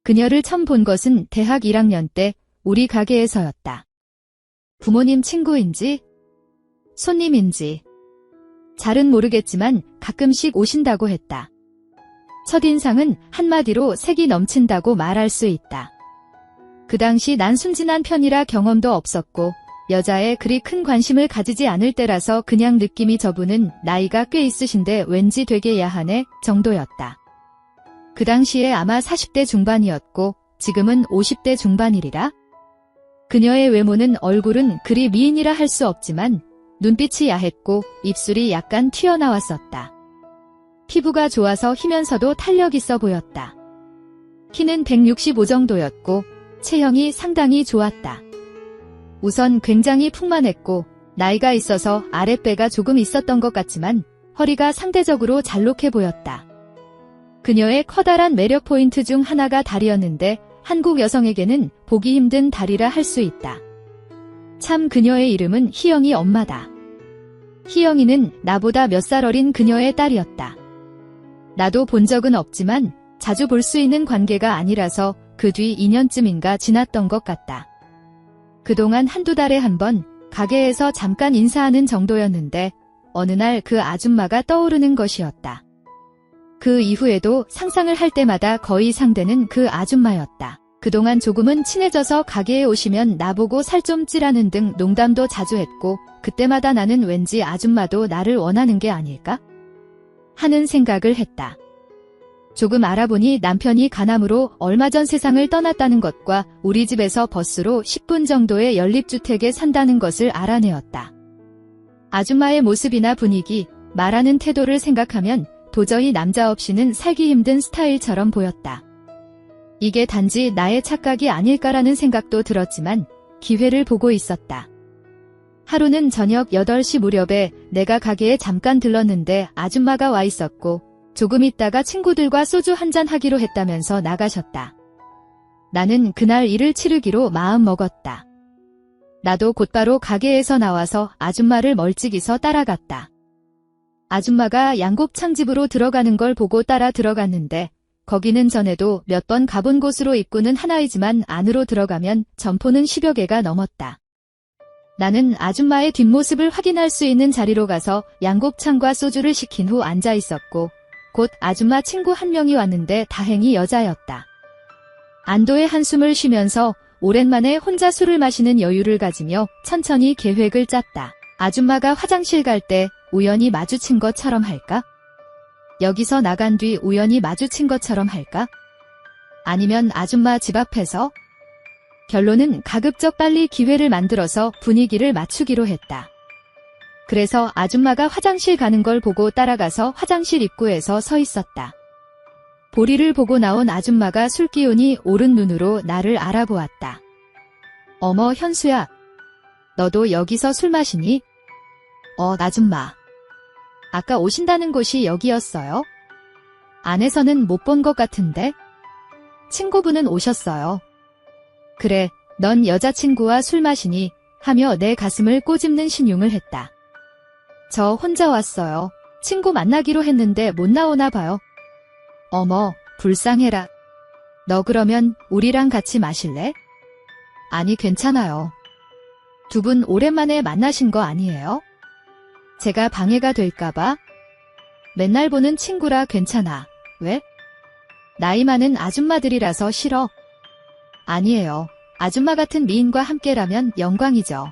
그녀를 처음 본 것은 대학 1학년 때 우리 가게에서였다. 부모님 친구인지 손님인지 잘은 모르겠지만 가끔씩 오신다고 했다. 첫인상은 한마디로 색이 넘친다고 말할 수 있다. 그 당시 난 순진한 편이라 경험도 없었고 여자에 그리 큰 관심을 가지지 않을 때라서 그냥 느낌이 저분은 나이가 꽤 있으신데 왠지 되게 야하네 정도였다. 그 당시에 아마 40대 중반이었고 지금은 50대 중반이리라. 그녀의 외모는 얼굴은 그리 미인이라 할 수 없지만 눈빛이 야했고 입술이 약간 튀어나왔었다. 피부가 좋아서 희면서도 탄력 있어 보였다. 키는 165 정도였고 체형이 상당히 좋았다. 우선 굉장히 풍만했고 나이가 있어서 아랫배가 조금 있었던 것 같지만 허리가 상대적으로 잘록해 보였다. 그녀의 커다란 매력 포인트 중 하나가 다리였는데 한국 여성에게는 보기 힘든 다리라 할 수 있다. 참 그녀의 이름은 희영이 엄마다. 희영이는 나보다 몇 살 어린 그녀의 딸이었다. 나도 본 적은 없지만 자주 볼 수 있는 관계가 아니라서 그 뒤 2년쯤인가 지났던 것 같다. 그동안 한두 달에 한 번 가게에서 잠깐 인사하는 정도였는데 어느 날 그 아줌마가 떠오르는 것이었다. 그 이후에도 상상을 할 때마다 거의 상대는 그 아줌마였다. 그동안 조금은 친해져서 가게에 오시면 나보고 살 좀 찌라는 등 농담도 자주 했고 그때마다 나는 왠지 아줌마도 나를 원하는 게 아닐까? 하는 생각을 했다. 조금 알아보니 남편이 간암으로 얼마 전 세상을 떠났다는 것과 우리 집에서 버스로 10분 정도의 연립주택에 산다는 것을 알아내었다. 아줌마의 모습이나 분위기, 말하는 태도를 생각하면 도저히 남자 없이는 살기 힘든 스타일처럼 보였다. 이게 단지 나의 착각이 아닐까라는 생각도 들었지만 기회를 보고 있었다. 하루는 저녁 8시 무렵에 내가 가게에 잠깐 들렀는데 아줌마가 와 있었고 조금 있다가 친구들과 소주 한잔 하기로 했다면서 나가셨다. 나는 그날 일을 치르기로 마음 먹었다. 나도 곧바로 가게에서 나와서 아줌마를 멀찍이서 따라갔다. 아줌마가 양곱창집으로 들어가는 걸 보고 따라 들어갔는데 거기는 전에도 몇 번 가본 곳으로 입구는 하나이지만 안으로 들어가면 점포는 10여 개가 넘었다. 나는 아줌마의 뒷모습을 확인할 수 있는 자리로 가서 양곱창과 소주를 시킨 후 앉아 있었고 곧 아줌마 친구 한 명이 왔는데 다행히 여자였다. 안도의 한숨을 쉬면서 오랜만에 혼자 술을 마시는 여유를 가지며 천천히 계획을 짰다. 아줌마가 화장실 갈 때 우연히 마주친 것처럼 할까? 여기서 나간 뒤 우연히 마주친 것처럼 할까? 아니면 아줌마 집 앞에서? 결론은 가급적 빨리 기회를 만들어서 분위기를 맞추기로 했다. 그래서 아줌마가 화장실 가는 걸 보고 따라가서 화장실 입구에서 서 있었다. 보리를 보고 나온 아줌마가 술기운이 오른 눈으로 나를 알아보았다. 어머 현수야, 너도 여기서 술 마시니? 아줌마. 아까 오신다는 곳이 여기였어요? 안에서는 못 본 것 같은데? 친구분은 오셨어요. 그래, 넌 여자친구와 술 마시니? 하며 내 가슴을 꼬집는 신용을 했다. 저 혼자 왔어요. 친구 만나기로 했는데 못 나오나 봐요. 어머, 불쌍해라. 너 그러면 우리랑 같이 마실래? 아니 괜찮아요. 두 분 오랜만에 만나신 거 아니에요? 제가 방해가 될까봐? 맨날 보는 친구라 괜찮아. 왜? 나이 많은 아줌마들이라서 싫어. 아니에요. 아줌마 같은 미인과 함께라면 영광이죠.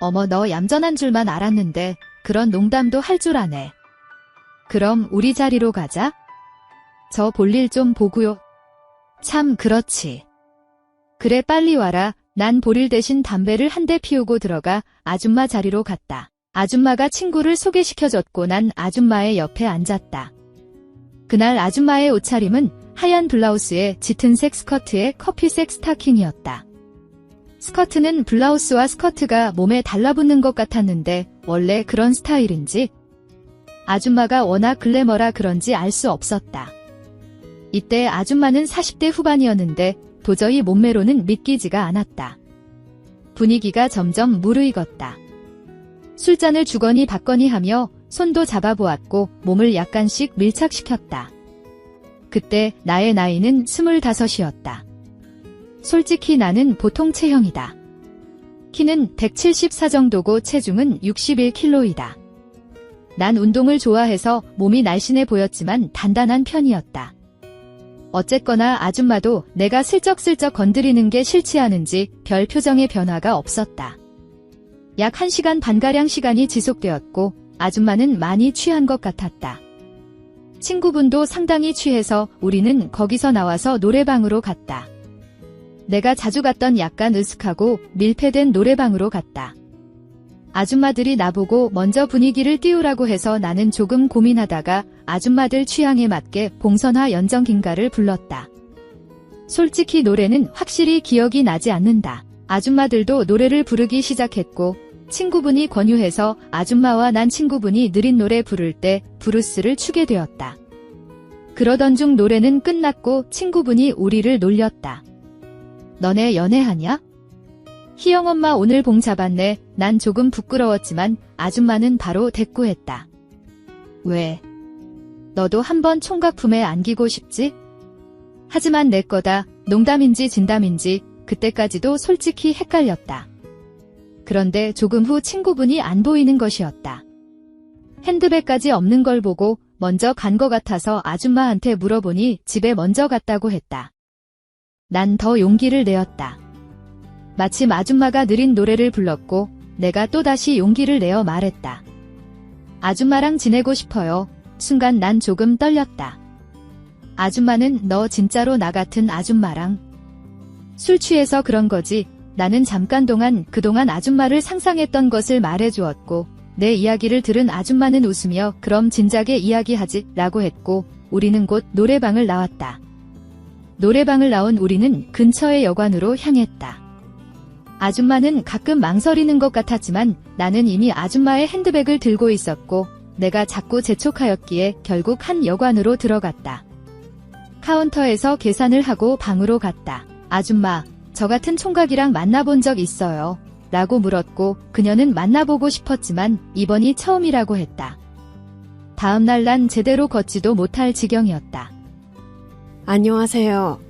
어머 너 얌전한 줄만 알았는데 그런 농담도 할 줄 아네. 그럼 우리 자리로 가자. 저 볼일 좀 보고요. 참 그렇지. 그래 빨리 와라. 난 볼일 대신 담배를 한 대 피우고 들어가 아줌마 자리로 갔다. 아줌마가 친구를 소개시켜줬고 난 아줌마의 옆에 앉았다. 그날 아줌마의 옷차림은 하얀 블라우스에 짙은색 스커트에 커피색 스타킹이었다. 스커트는 블라우스와 스커트가 몸에 달라붙는 것 같았는데 원래 그런 스타일인지 아줌마가 워낙 글래머라 그런지 알 수 없었다. 이때 아줌마는 40대 후반이었는데 도저히 몸매로는 믿기지가 않았다. 분위기가 점점 무르익었다. 술잔을 주거니 받거니 하며 손도 잡아보았고 몸을 약간씩 밀착시켰다. 그때 나의 나이는 25이었다. 솔직히 나는 보통 체형이다. 키는 174 정도고 체중은 61kg이다. 난 운동을 좋아해서 몸이 날씬해 보였지만 단단한 편이었다. 어쨌거나 아줌마도 내가 슬쩍슬쩍 건드리는 게 싫지 않은지 별 표정의 변화가 없었다. 약 1시간 반가량 시간이 지속되었고 아줌마는 많이 취한 것 같았다. 친구분도 상당히 취해서 우리는 거기서 나와서 노래방으로 갔다. 내가 자주 갔던 약간 으슥하고 밀폐된 노래방으로 갔다. 아줌마들이 나보고 먼저 분위기를 띄우라고 해서 나는 조금 고민하다가 아줌마들 취향에 맞게 봉선화 연정긴가를 불렀다. 솔직히 노래는 확실히 기억이 나지 않는다. 아줌마들도 노래를 부르기 시작했고 친구분이 권유해서 아줌마와 난 친구분이 느린 노래 부를 때 브루스를 추게 되었다. 그러던 중 노래는 끝났고 친구분이 우리를 놀렸다. 너네 연애하냐? 희영엄마 오늘 봉 잡았네. 난 조금 부끄러웠지만 아줌마는 바로 대꾸했다. 왜? 너도 한번 총각 품에 안기고 싶지? 하지만 내 거다. 농담인지 진담인지 그때까지도 솔직히 헷갈렸다. 그런데 조금 후 친구분이 안 보이는 것이었다. 핸드백까지 없는 걸 보고 먼저 간 것 같아서 아줌마한테 물어보니 집에 먼저 갔다고 했다. 난 더 용기를 내었다. 마침 아줌마가 느린 노래를 불렀고 내가 또다시 용기를 내어 말했다. 아줌마랑 지내고 싶어요. 순간 난 조금 떨렸다. 아줌마는 너 진짜로 나 같은 아줌마랑? 술 취해서 그런 거지. 나는 잠깐 동안 그동안 아줌마를 상상했던 것을 말해주었고 내 이야기를 들은 아줌마는 웃으며 그럼 진작에 이야기하지 라고 했고 우리는 곧 노래방을 나왔다. 노래방을 나온 우리는 근처의 여관으로 향했다. 아줌마는 가끔 망설이는 것 같았지만 나는 이미 아줌마의 핸드백을 들고 있었고 내가 자꾸 재촉하였기에 결국 한 여관으로 들어갔다. 카운터에서 계산을 하고 방으로 갔다. 아줌마, 저 같은 총각이랑 만나본 적 있어요? 라고 물었고 그녀는 만나보고 싶었지만 이번이 처음이라고 했다. 다음날 난 제대로 걷지도 못할 지경이었다. 안녕하세요.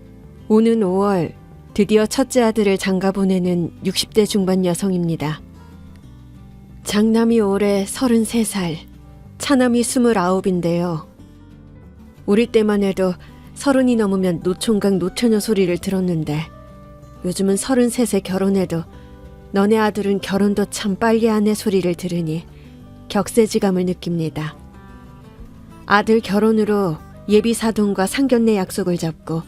오는 5월 드디어 첫째 아들을 장가 보내는 60대 중반 여성입니다. 장남이 올해 33살, 차남이 29인데요. 우리 때만 해도 30이 넘으면 노총각 노처녀 소리를 들었는데 요즘은 33세 결혼해도 너네 아들은 결혼도 참 빨리 하네 소리를 들으니 격세지감을 느낍니다. 아들 결혼으로 예비 사돈과 상견례 약속을 잡고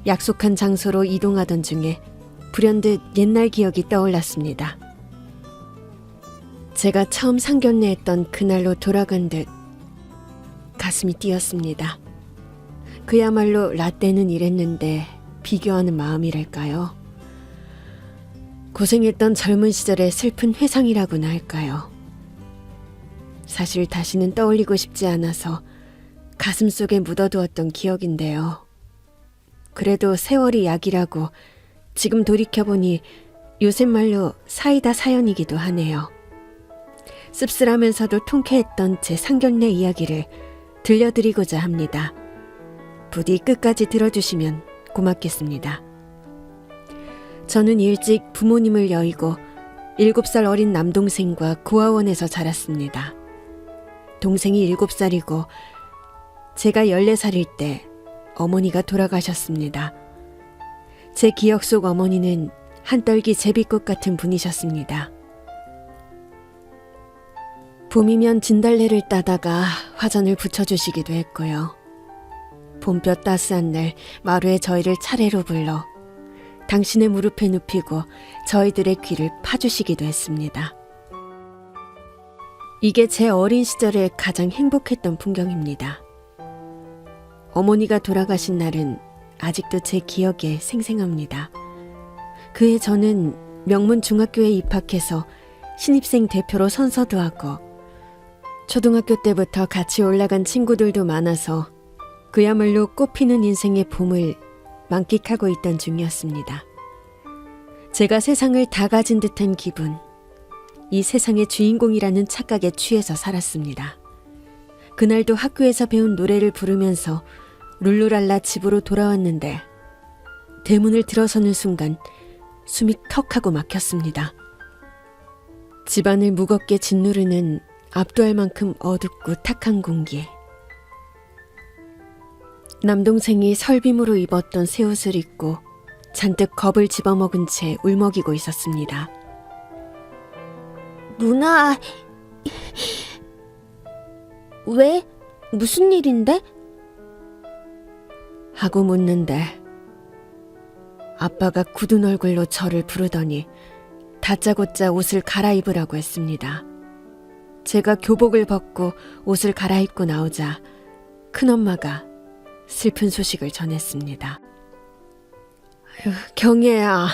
약속한 장소로 이동하던 중에 불현듯 옛날 기억이 떠올랐습니다. 제가 처음 상견례했던 그날로 돌아간 듯 가슴이 뛰었습니다. 그야말로 라떼는 이랬는데 비교하는 마음이랄까요. 고생했던 젊은 시절의 슬픈 회상이라고나 할까요. 사실 다시는 떠올리고 싶지 않아서 가슴속에 묻어두었던 기억인데요. 그래도 세월이 약이라고 지금 돌이켜보니 요새 말로 사이다 사연이기도 하네요. 씁쓸하면서도 통쾌했던 제 상견례 이야기를 들려드리고자 합니다. 부디 끝까지 들어주시면 고맙겠습니다. 저는 일찍 부모님을 여의고 7살 어린 남동생과 고아원에서 자랐습니다. 동생이 7살이고 제가 14살일 때 어머니가 돌아가셨습니다. 제 기억 속 어머니는 한떨기 제비꽃 같은 분이셨습니다. 봄이면 진달래를 따다가 화전을 붙여주시기도 했고요. 봄볕 따스한 날 마루에 저희를 차례로 불러 당신의 무릎에 눕히고 저희들의 귀를 파주시기도 했습니다. 이게 제 어린 시절에 가장 행복했던 풍경입니다. 어머니가 돌아가신 날은 아직도 제 기억에 생생합니다. 그해 저는 명문 중학교에 입학해서 신입생 대표로 선서도 하고 초등학교 때부터 같이 올라간 친구들도 많아서 그야말로 꽃피는 인생의 봄을 만끽하고 있던 중이었습니다. 제가 세상을 다 가진 듯한 기분, 이 세상의 주인공이라는 착각에 취해서 살았습니다. 그날도 학교에서 배운 노래를 부르면서 룰루랄라 집으로 돌아왔는데 대문을 들어서는 순간 숨이 턱하고 막혔습니다. 집안을 무겁게 짓누르는 압도할 만큼 어둡고 탁한 공기. 남동생이 설빔으로 입었던 새 옷을 입고 잔뜩 겁을 집어먹은 채 울먹이고 있었습니다. 누나, 왜? 무슨 일인데? 하고 묻는데 아빠가 굳은 얼굴로 저를 부르더니 다짜고짜 옷을 갈아입으라고 했습니다. 제가 교복을 벗고 옷을 갈아입고 나오자 큰엄마가 슬픈 소식을 전했습니다. 아유, 경애야,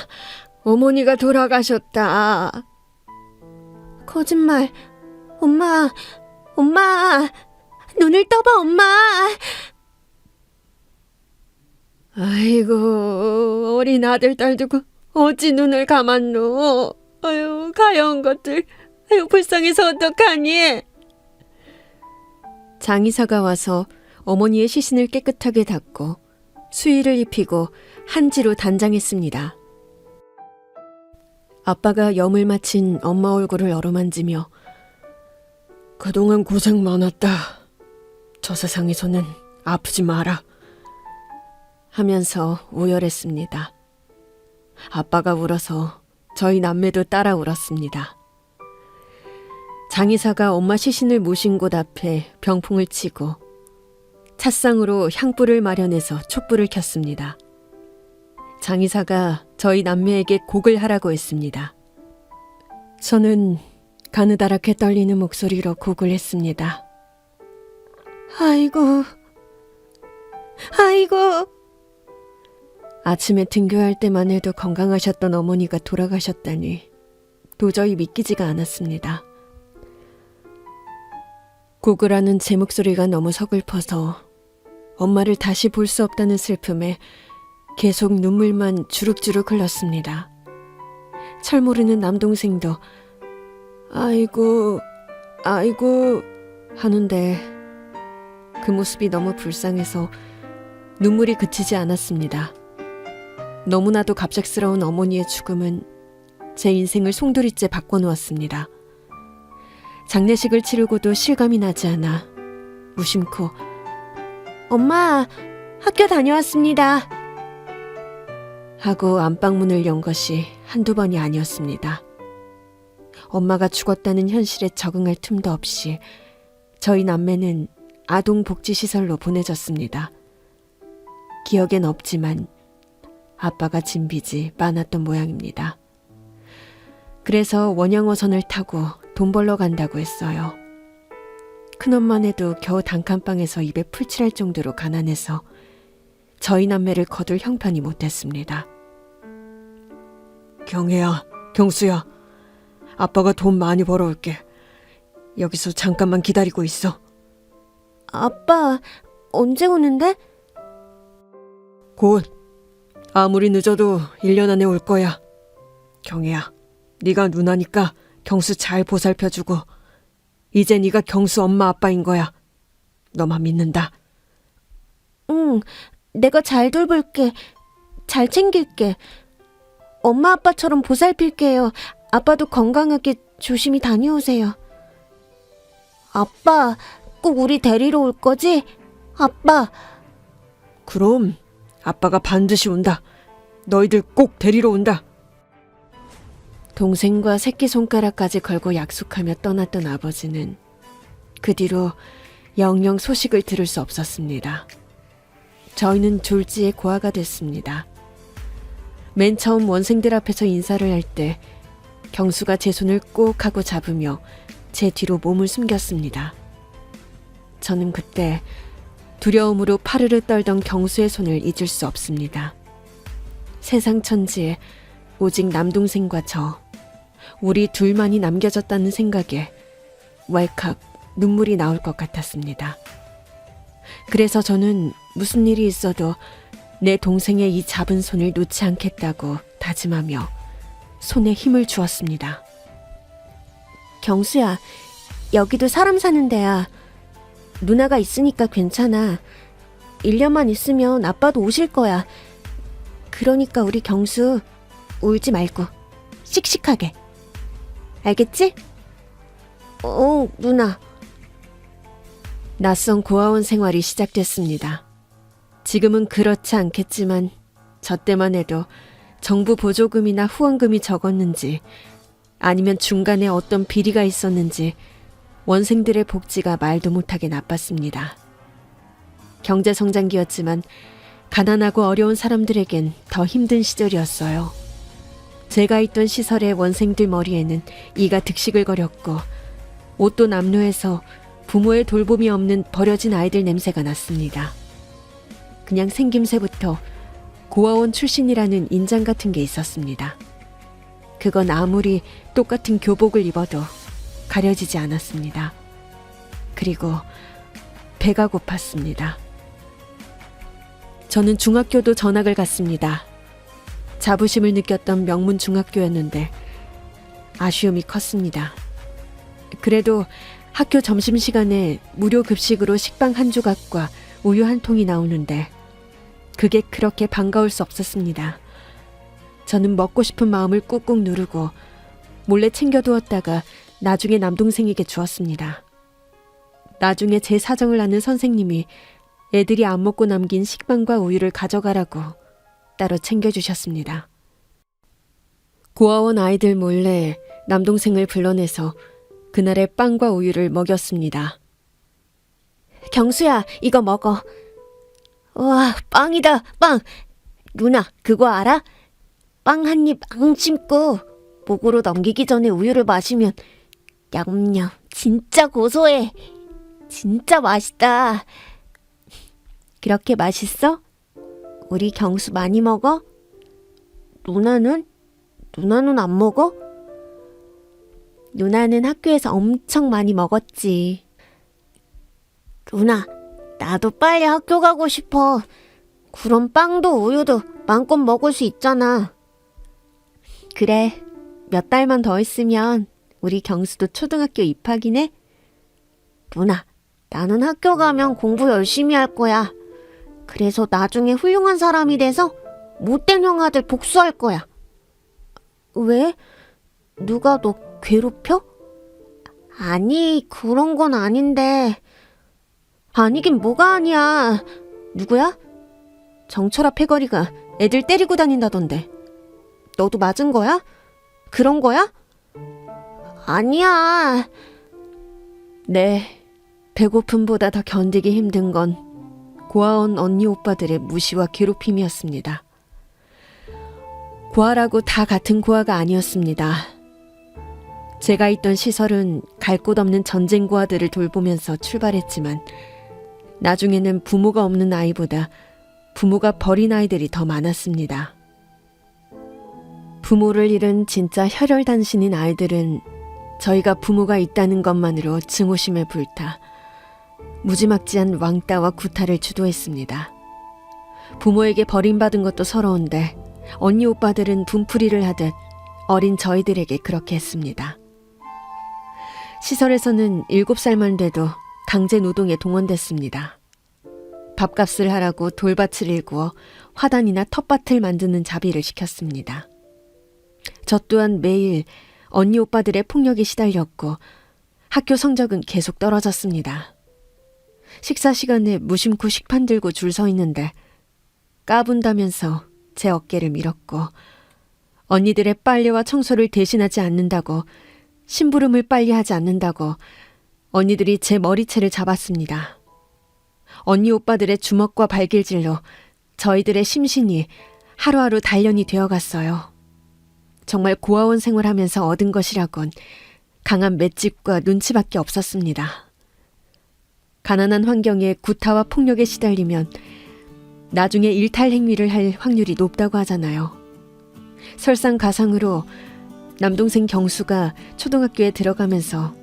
어머니가 돌아가셨다. 거짓말. 엄마, 눈을 떠봐, 엄마. 아이고, 어린 아들 딸 두고 어찌 눈을 감았노. 아유, 가여운 것들. 아유, 불쌍해서 어떡하니. 장의사가 와서 어머니의 시신을 깨끗하게 닦고 수의를 입히고 한지로 단장했습니다. 아빠가 염을 마친 엄마 얼굴을 어루만지며 그동안 고생 많았다. 저 세상에서는 아프지 마라. 하면서 오열했습니다. 아빠가 울어서 저희 남매도 따라 울었습니다. 장의사가 엄마 시신을 모신 곳 앞에 병풍을 치고 찻상으로 향불을 마련해서 촛불을 켰습니다. 장의사가 저희 남매에게 곡을 하라고 했습니다. 저는 가느다랗게 떨리는 목소리로 곡을 했습니다. 아이고. 아침에 등교할 때만 해도 건강하셨던 어머니가 돌아가셨다니 도저히 믿기지가 않았습니다. 곡을 하는 제 목소리가 너무 서글퍼서 엄마를 다시 볼 수 없다는 슬픔에 계속 눈물만 주룩주룩 흘렀습니다. 철 모르는 남동생도 아이고 하는데 그 모습이 너무 불쌍해서 눈물이 그치지 않았습니다. 너무나도 갑작스러운 어머니의 죽음은 제 인생을 송두리째 바꿔놓았습니다. 장례식을 치르고도 실감이 나지 않아 무심코 엄마, 학교 다녀왔습니다. 하고 안방문을 연 것이 한두 번이 아니었습니다. 엄마가 죽었다는 현실에 적응할 틈도 없이 저희 남매는 아동복지시설로 보내졌습니다. 기억엔 없지만 아빠가 진 빚이 많았던 모양입니다. 그래서 원양어선을 타고 돈 벌러 간다고 했어요. 큰엄만 해도 겨우 단칸방에서 입에 풀칠할 정도로 가난해서 저희 남매를 거둘 형편이 못했습니다. 경애야, 경수야, 아빠가 돈 많이 벌어올게. 여기서 잠깐만 기다리고 있어. 아빠, 언제 오는데? 곧. 아무리 늦어도 1년 안에 올 거야. 경애야, 네가 누나니까 경수 잘 보살펴주고 이제 네가 경수 엄마 아빠인 거야. 너만 믿는다. 응, 내가 잘 돌볼게. 잘 챙길게. 엄마 아빠처럼 보살필게요. 아빠도 건강하게 조심히 다녀오세요. 아빠, 꼭 우리 데리러 올 거지? 아빠. 그럼 아빠가 반드시 온다. 너희들 꼭 데리러 온다. 동생과 새끼손가락까지 걸고 약속하며 떠났던 아버지는 그 뒤로 영영 소식을 들을 수 없었습니다. 저희는 졸지에 고아가 됐습니다. 맨 처음 원생들 앞에서 인사를 할 때 경수가 제 손을 꼭 하고 잡으며 제 뒤로 몸을 숨겼습니다. 저는 그때 두려움으로 파르르 떨던 경수의 손을 잊을 수 없습니다. 세상 천지에 오직 남동생과 저, 우리 둘만이 남겨졌다는 생각에 왈칵 눈물이 나올 것 같았습니다. 그래서 저는 무슨 일이 있어도 내 동생의 이 잡은 손을 놓지 않겠다고 다짐하며 손에 힘을 주었습니다. 경수야, 여기도 사람 사는 데야. 누나가 있으니까 괜찮아. 1년만 있으면 아빠도 오실 거야. 그러니까 우리 경수 울지 말고 씩씩하게. 알겠지? 누나. 낯선 고아원 생활이 시작됐습니다. 지금은 그렇지 않겠지만 저 때만 해도 정부 보조금이나 후원금이 적었는지 아니면 중간에 어떤 비리가 있었는지 원생들의 복지가 말도 못하게 나빴습니다. 경제성장기였지만 가난하고 어려운 사람들에겐 더 힘든 시절이었어요. 제가 있던 시설의 원생들 머리에는 이가 득시글거렸고 옷도 남루해서 부모의 돌봄이 없는 버려진 아이들 냄새가 났습니다. 그냥 생김새부터 고아원 출신이라는 인장 같은 게 있었습니다. 그건 아무리 똑같은 교복을 입어도 가려지지 않았습니다. 그리고 배가 고팠습니다. 저는 중학교도 전학을 갔습니다. 자부심을 느꼈던 명문 중학교였는데 아쉬움이 컸습니다. 그래도 학교 점심시간에 무료 급식으로 식빵 한 조각과 우유 한 통이 나오는데 그게 그렇게 반가울 수 없었습니다. 저는 먹고 싶은 마음을 꾹꾹 누르고 몰래 챙겨두었다가 나중에 남동생에게 주었습니다. 나중에 제 사정을 아는 선생님이 애들이 안 먹고 남긴 식빵과 우유를 가져가라고 따로 챙겨주셨습니다. 고아원 아이들 몰래 남동생을 불러내서 그날의 빵과 우유를 먹였습니다. 경수야, 이거 먹어. 와, 빵이다, 빵. 누나, 그거 알아? 빵 한 입 앙 씹고 목으로 넘기기 전에 우유를 마시면 냠냠 진짜 고소해. 진짜 맛있다. 그렇게 맛있어? 우리 경수 많이 먹어? 누나는? 누나는 안 먹어? 누나는 학교에서 엄청 많이 먹었지. 누나, 나도 빨리 학교 가고 싶어. 그럼 빵도 우유도 마음껏 먹을 수 있잖아. 그래, 몇 달만 더 있으면 우리 경수도 초등학교 입학이네? 누나, 나는 학교 가면 공부 열심히 할 거야. 그래서 나중에 훌륭한 사람이 돼서 못된 형아들 복수할 거야. 왜? 누가 너 괴롭혀? 아니, 그런 건 아닌데. 아니긴 뭐가 아니야. 누구야? 정철아 패거리가 애들 때리고 다닌다던데. 너도 맞은 거야? 그런 거야? 아니야. 네, 배고픔보다 더 견디기 힘든 건 고아원 언니 오빠들의 무시와 괴롭힘이었습니다. 고아라고 다 같은 고아가 아니었습니다. 제가 있던 시설은 갈 곳 없는 전쟁 고아들을 돌보면서 출발했지만 나중에는 부모가 없는 아이보다 부모가 버린 아이들이 더 많았습니다. 부모를 잃은 진짜 혈혈단신인 아이들은 저희가 부모가 있다는 것만으로 증오심에 불타 무지막지한 왕따와 구타를 주도했습니다. 부모에게 버림받은 것도 서러운데 언니 오빠들은 분풀이를 하듯 어린 저희들에게 그렇게 했습니다. 시설에서는 7살만 돼도 강제 노동에 동원됐습니다. 밥값을 하라고 돌밭을 일구어 화단이나 텃밭을 만드는 자비를 시켰습니다. 저 또한 매일 언니 오빠들의 폭력에 시달렸고 학교 성적은 계속 떨어졌습니다. 식사 시간에 무심코 식판 들고 줄 서 있는데 까분다면서 제 어깨를 밀었고 언니들의 빨래와 청소를 대신하지 않는다고 심부름을 빨리 하지 않는다고 언니들이 제 머리채를 잡았습니다. 언니 오빠들의 주먹과 발길질로 저희들의 심신이 하루하루 단련이 되어갔어요. 정말 고아원 생활하면서 얻은 것이라곤 강한 맷집과 눈치밖에 없었습니다. 가난한 환경에 구타와 폭력에 시달리면 나중에 일탈 행위를 할 확률이 높다고 하잖아요. 설상가상으로 남동생 경수가 초등학교에 들어가면서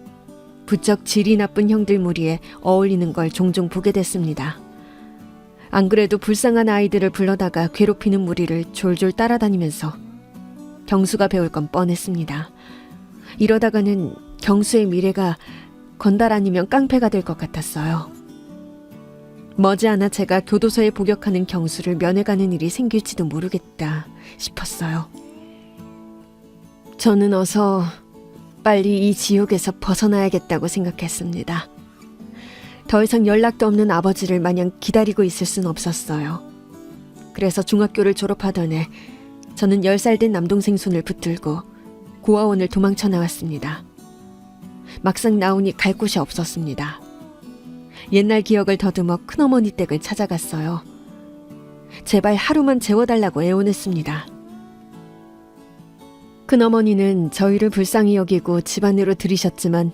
부쩍 질이 나쁜 형들 무리에 어울리는 걸 종종 보게 됐습니다. 안 그래도 불쌍한 아이들을 불러다가 괴롭히는 무리를 졸졸 따라다니면서 경수가 배울 건 뻔했습니다. 이러다가는 경수의 미래가 건달 아니면 깡패가 될 것 같았어요. 머지않아 제가 교도소에 복역하는 경수를 면회가는 일이 생길지도 모르겠다 싶었어요. 저는 어서 빨리 이 지옥에서 벗어나야겠다고 생각했습니다. 더 이상 연락도 없는 아버지를 마냥 기다리고 있을 순 없었어요. 그래서 중학교를 졸업하던 해 저는 10살 된 남동생 손을 붙들고 고아원을 도망쳐 나왔습니다. 막상 나오니 갈 곳이 없었습니다. 옛날 기억을 더듬어 큰어머니 댁을 찾아갔어요. 제발 하루만 재워달라고 애원했습니다. 큰어머니는 저희를 불쌍히 여기고 집안으로 들이셨지만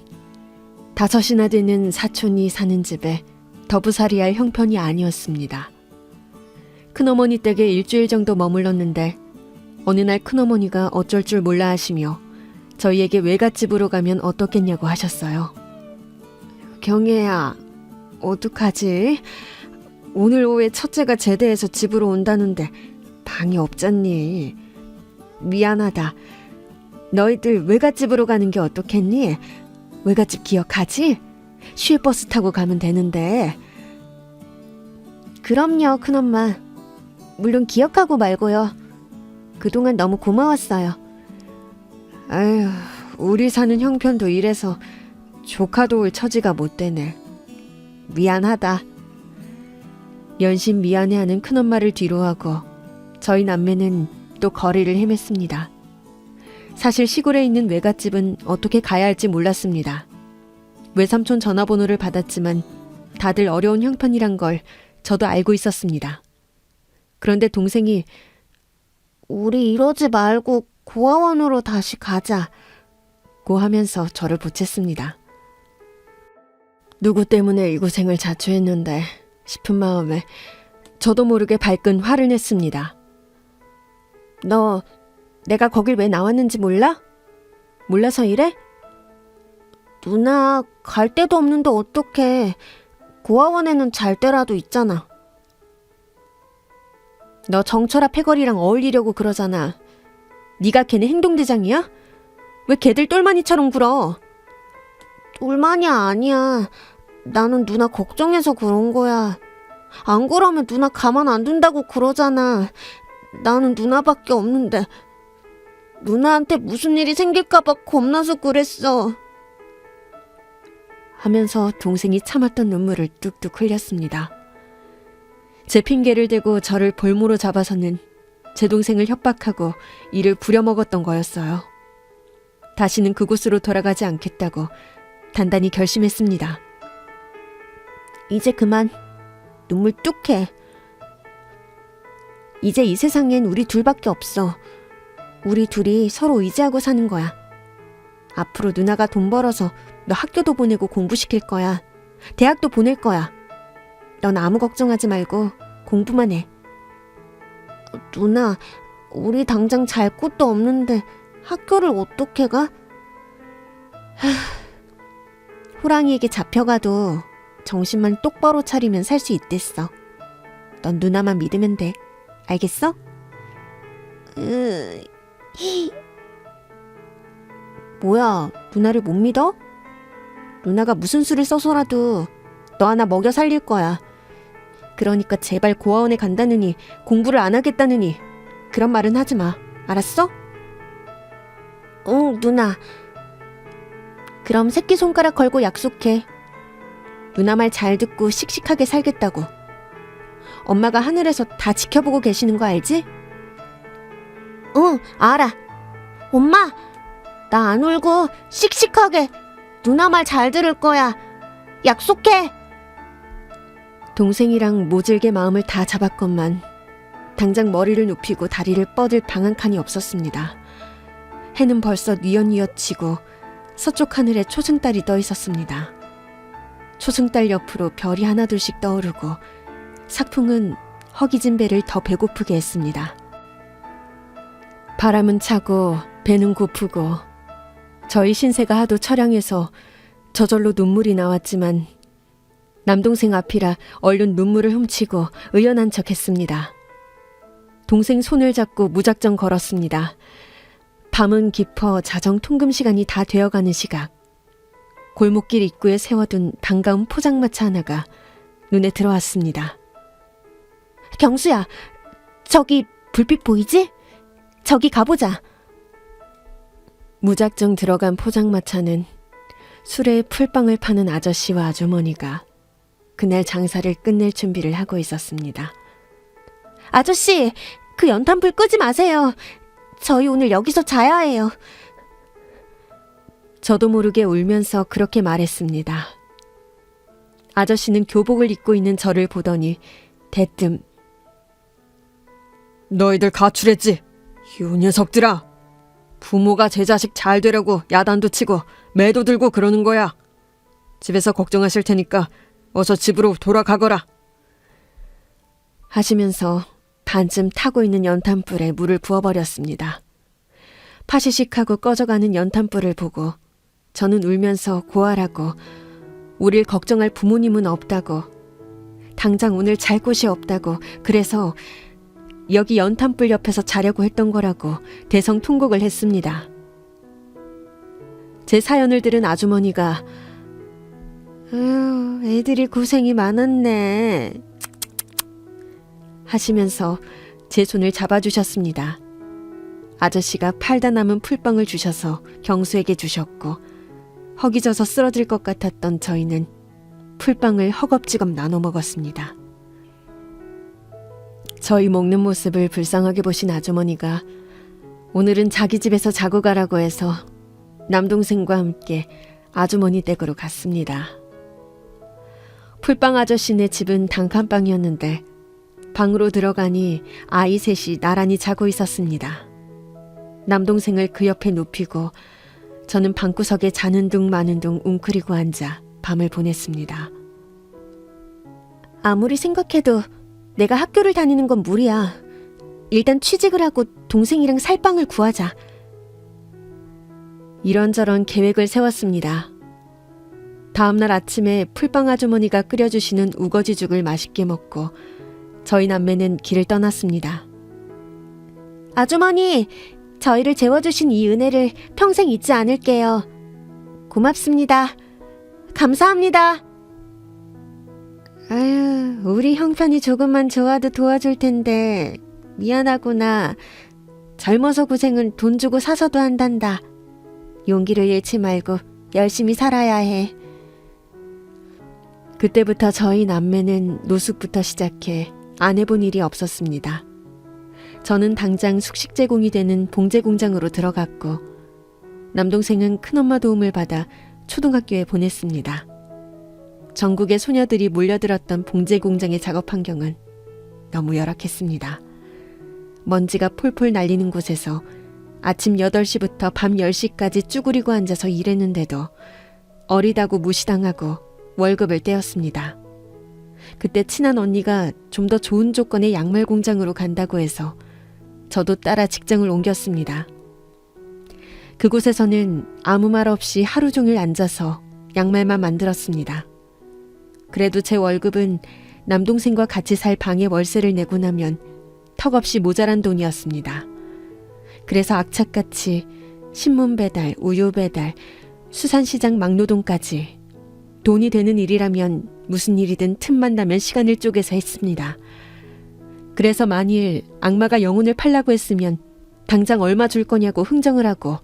5이나 되는 사촌이 사는 집에 더부살이할 형편이 아니었습니다. 큰어머니 댁에 일주일 정도 머물렀는데 어느 날 큰어머니가 어쩔 줄 몰라 하시며 저희에게 외갓집으로 가면 어떻겠냐고 하셨어요. 경애야, 어떡하지? 오늘 오후에 첫째가 제대해서 집으로 온다는데 방이 없잖니. 미안하다. 너희들 외갓집으로 가는 게 어떻겠니? 외갓집 기억하지? 시외버스 타고 가면 되는데. 그럼요, 큰엄마. 물론 기억하고 말고요. 그동안 너무 고마웠어요. 아휴, 우리 사는 형편도 이래서 조카도 올 처지가 못 되네. 미안하다. 연신 미안해하는 큰엄마를 뒤로하고 저희 남매는 또 거리를 헤맸습니다. 사실 시골에 있는 외갓집은 어떻게 가야 할지 몰랐습니다. 외삼촌 전화번호를 받았지만 다들 어려운 형편이란 걸 저도 알고 있었습니다. 그런데 동생이 우리 이러지 말고 고아원으로 다시 가자. 고 하면서 저를 보챘습니다. 누구 때문에 이 고생을 자초했는데 싶은 마음에 저도 모르게 발끈 화를 냈습니다. 너 내가 거길 왜 나왔는지 몰라? 몰라서 이래? 누나 갈 데도 없는데 어떡해. 고아원에는 잘 데라도 있잖아. 너 정철아 패거리랑 어울리려고 그러잖아. 네가 걔네 행동대장이야? 왜 걔들 똘마니처럼 굴어? 똘마니 아니야. 나는 누나 걱정해서 그런 거야. 안 그러면 누나 가만 안 둔다고 그러잖아. 나는 누나밖에 없는데 누나한테 무슨 일이 생길까봐 겁나서 그랬어. 하면서 동생이 참았던 눈물을 뚝뚝 흘렸습니다. 제 핑계를 대고 저를 볼모로 잡아서는 제 동생을 협박하고 이를 부려먹었던 거였어요. 다시는 그곳으로 돌아가지 않겠다고 단단히 결심했습니다. 이제 그만. 눈물 뚝해. 이제 이 세상엔 우리 둘밖에 없어. 우리 둘이 서로 의지하고 사는 거야. 앞으로 누나가 돈 벌어서 너 학교도 보내고 공부시킬 거야. 대학도 보낼 거야. 넌 아무 걱정하지 말고 공부만 해. 누나, 우리 당장 잘 곳도 없는데 학교를 어떻게 가? 호랑이에게 잡혀가도 정신만 똑바로 차리면 살 수 있댔어. 넌 누나만 믿으면 돼. 알겠어? 뭐야, 누나를 못 믿어? 누나가 무슨 수를 써서라도 너 하나 먹여 살릴 거야. 그러니까 제발 고아원에 간다느니 공부를 안 하겠다느니 그런 말은 하지 마. 알았어? 응, 누나. 그럼 새끼손가락 걸고 약속해. 누나 말 잘 듣고 씩씩하게 살겠다고. 엄마가 하늘에서 다 지켜보고 계시는 거 알지? 응, 알아. 엄마, 나 안 울고 씩씩하게 누나 말 잘 들을 거야. 약속해. 동생이랑 모질게 마음을 다 잡았건만 당장 머리를 눕히고 다리를 뻗을 방 한 칸이 없었습니다. 해는 벌써 뉘엿뉘엿 지고 서쪽 하늘에 초승달이 떠 있었습니다. 초승달 옆으로 별이 하나둘씩 떠오르고 삭풍은 허기진 배를 더 배고프게 했습니다. 바람은 차고 배는 고프고 저희 신세가 하도 처량해서 저절로 눈물이 나왔지만 남동생 앞이라 얼른 눈물을 훔치고 의연한 척했습니다. 동생 손을 잡고 무작정 걸었습니다. 밤은 깊어 자정 통금 시간이 다 되어가는 시각. 골목길 입구에 세워둔 반가운 포장마차 하나가 눈에 들어왔습니다. 경수야, 저기 불빛 보이지? 저기 가보자. 무작정 들어간 포장마차는 수레에 풀빵을 파는 아저씨와 아주머니가 그날 장사를 끝낼 준비를 하고 있었습니다. 아저씨, 그 연탄불 끄지 마세요. 저희 오늘 여기서 자야 해요. 저도 모르게 울면서 그렇게 말했습니다. 아저씨는 교복을 입고 있는 저를 보더니 대뜸 너희들 가출했지? 이 녀석들아! 부모가 제 자식 잘 되려고 야단도 치고 매도 들고 그러는 거야. 집에서 걱정하실 테니까 어서 집으로 돌아가거라. 하시면서 반쯤 타고 있는 연탄불에 물을 부어버렸습니다. 파시식하고 꺼져가는 연탄불을 보고 저는 울면서 고아라고 우릴 걱정할 부모님은 없다고 당장 오늘 잘 곳이 없다고 그래서 여기 연탄불 옆에서 자려고 했던 거라고 대성통곡을 했습니다. 제 사연을 들은 아주머니가 아유, 애들이 고생이 많았네 하시면서 제 손을 잡아주셨습니다. 아저씨가 팔다 남은 풀빵을 주셔서 경수에게 주셨고 허기져서 쓰러질 것 같았던 저희는 풀빵을 허겁지겁 나눠 먹었습니다. 저희 먹는 모습을 불쌍하게 보신 아주머니가 오늘은 자기 집에서 자고 가라고 해서 남동생과 함께 아주머니 댁으로 갔습니다. 풀빵 아저씨네 집은 단칸방이었는데 방으로 들어가니 아이 셋이 나란히 자고 있었습니다. 남동생을 그 옆에 눕히고 저는 방구석에 자는 둥 마는 둥 웅크리고 앉아 밤을 보냈습니다. 아무리 생각해도 내가 학교를 다니는 건 무리야. 일단 취직을 하고 동생이랑 살 빵을 구하자. 이런저런 계획을 세웠습니다. 다음날 아침에 풀빵 아주머니가 끓여주시는 우거지죽을 맛있게 먹고 저희 남매는 길을 떠났습니다. 아주머니, 저희를 재워주신 이 은혜를 평생 잊지 않을게요. 고맙습니다. 감사합니다. 아유, 우리 형편이 조금만 좋아도 도와줄 텐데 미안하구나. 젊어서 고생은 돈 주고 사서도 한단다. 용기를 잃지 말고 열심히 살아야 해. 그때부터 저희 남매는 노숙부터 시작해 안 해본 일이 없었습니다. 저는 당장 숙식 제공이 되는 봉제 공장으로 들어갔고 남동생은 큰엄마 도움을 받아 초등학교에 보냈습니다. 전국의 소녀들이 몰려들었던 봉제 공장의 작업 환경은 너무 열악했습니다. 먼지가 폴폴 날리는 곳에서 아침 8시부터 밤 10시까지 쭈그리고 앉아서 일했는데도 어리다고 무시당하고 월급을 떼었습니다. 그때 친한 언니가 좀 더 좋은 조건의 양말 공장으로 간다고 해서 저도 따라 직장을 옮겼습니다. 그곳에서는 아무 말 없이 하루 종일 앉아서 양말만 만들었습니다. 그래도 제 월급은 남동생과 같이 살 방의 월세를 내고 나면 턱없이 모자란 돈이었습니다. 그래서 악착같이 신문 배달, 우유 배달, 수산시장 막노동까지 돈이 되는 일이라면 무슨 일이든 틈만 나면 시간을 쪼개서 했습니다. 그래서 만일 악마가 영혼을 팔라고 했으면 당장 얼마 줄 거냐고 흥정을 하고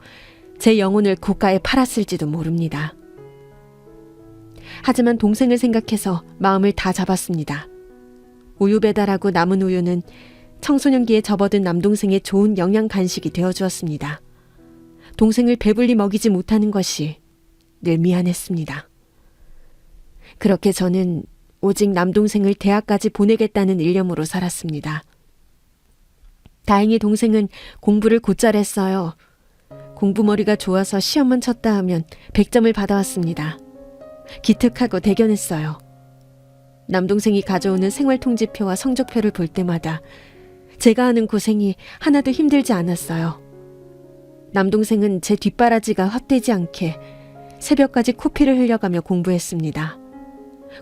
제 영혼을 고가에 팔았을지도 모릅니다. 하지만 동생을 생각해서 마음을 다 잡았습니다. 우유 배달하고 남은 우유는 청소년기에 접어든 남동생의 좋은 영양 간식이 되어주었습니다. 동생을 배불리 먹이지 못하는 것이 늘 미안했습니다. 그렇게 저는 오직 남동생을 대학까지 보내겠다는 일념으로 살았습니다. 다행히 동생은 공부를 곧잘 했어요. 공부머리가 좋아서 시험만 쳤다 하면 100점을 받아왔습니다. 기특하고 대견했어요. 남동생이 가져오는 생활통지표와 성적표를 볼 때마다 제가 하는 고생이 하나도 힘들지 않았어요. 남동생은 제 뒷바라지가 헛되지 않게 새벽까지 코피를 흘려가며 공부했습니다.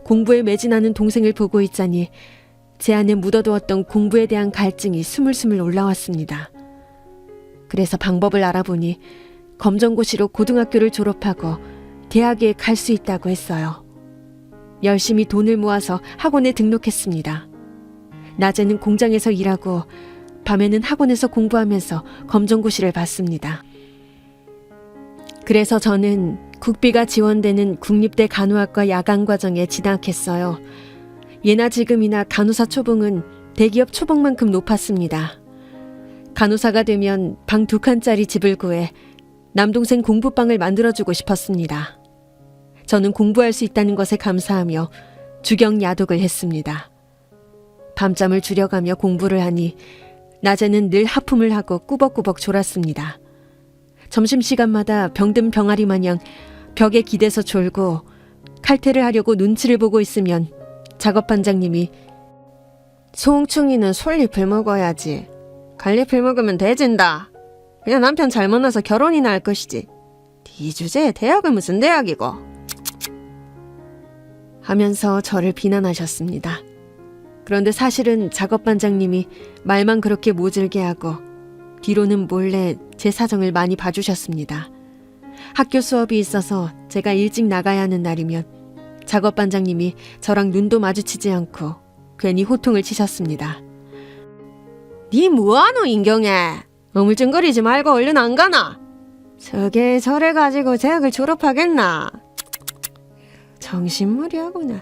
공부에 매진하는 동생을 보고 있자니 제 안에 묻어두었던 공부에 대한 갈증이 스물스물 올라왔습니다. 그래서 방법을 알아보니 검정고시로 고등학교를 졸업하고 대학에 갈 수 있다고 했어요. 열심히 돈을 모아서 학원에 등록했습니다. 낮에는 공장에서 일하고 밤에는 학원에서 공부하면서 검정고시를 봤습니다. 그래서 저는 국비가 지원되는 국립대 간호학과 야간과정에 진학했어요. 예나 지금이나 간호사 초봉은 대기업 초봉만큼 높았습니다. 간호사가 되면 방 2칸짜리 집을 구해 남동생 공부방을 만들어주고 싶었습니다. 저는 공부할 수 있다는 것에 감사하며 주경 야독을 했습니다. 밤잠을 줄여가며 공부를 하니 낮에는 늘 하품을 하고 꾸벅꾸벅 졸았습니다. 점심시간마다 병든 병아리 마냥 벽에 기대서 졸고 칼퇴를 하려고 눈치를 보고 있으면 작업반장님이 송충이는 솔잎을 먹어야지. 갈잎을 먹으면 대진다. 그냥 남편 잘 만나서 결혼이나 할 것이지. 네 주제에 대학은 무슨 대학이고. 하면서 저를 비난하셨습니다. 그런데 사실은 작업반장님이 말만 그렇게 모질게 하고 뒤로는 몰래 제 사정을 많이 봐주셨습니다. 학교 수업이 있어서 제가 일찍 나가야 하는 날이면 작업반장님이 저랑 눈도 마주치지 않고 괜히 호통을 치셨습니다. 니 뭐하노 인경애? 어물쩡거리지 말고 얼른 안 가나? 저게 저래 가지고 대학을 졸업하겠나? 정신머리하구나.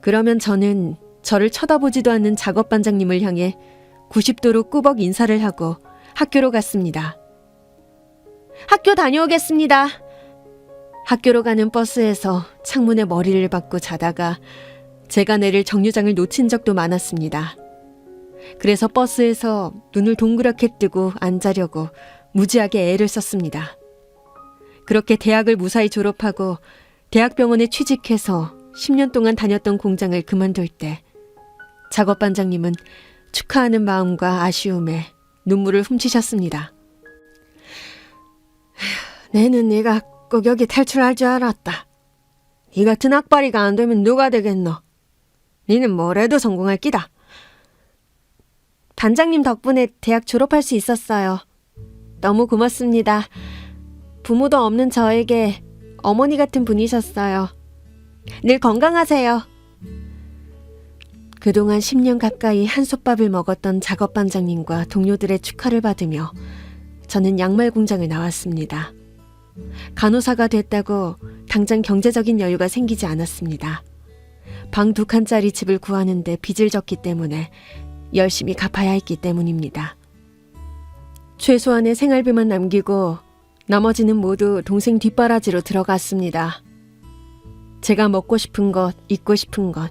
그러면 저는 저를 쳐다보지도 않는 작업반장님을 향해 90도로 꾸벅 인사를 하고 학교로 갔습니다. 학교 다녀오겠습니다. 학교로 가는 버스에서 창문에 머리를 박고 자다가 제가 내릴 정류장을 놓친 적도 많았습니다. 그래서 버스에서 눈을 동그랗게 뜨고 안 자려고 무지하게 애를 썼습니다. 그렇게 대학을 무사히 졸업하고 대학병원에 취직해서 10년 동안 다녔던 공장을 그만둘 때 작업반장님은 축하하는 마음과 아쉬움에 눈물을 훔치셨습니다. 내는 네가 꼭 여기 탈출할 줄 알았다. 네 같은 악바리가 안 되면 누가 되겠노? 니는 뭐래도 성공할 끼다. 반장님 덕분에 대학 졸업할 수 있었어요. 너무 고맙습니다. 부모도 없는 저에게 어머니 같은 분이셨어요. 늘 건강하세요. 그동안 10년 가까이 한솥밥을 먹었던 작업반장님과 동료들의 축하를 받으며 저는 양말 공장을 나왔습니다. 간호사가 됐다고 당장 경제적인 여유가 생기지 않았습니다. 방 2칸짜리 집을 구하는데 빚을 졌기 때문에 열심히 갚아야 했기 때문입니다. 최소한의 생활비만 남기고 나머지는 모두 동생 뒷바라지로 들어갔습니다. 제가 먹고 싶은 것, 입고 싶은 것,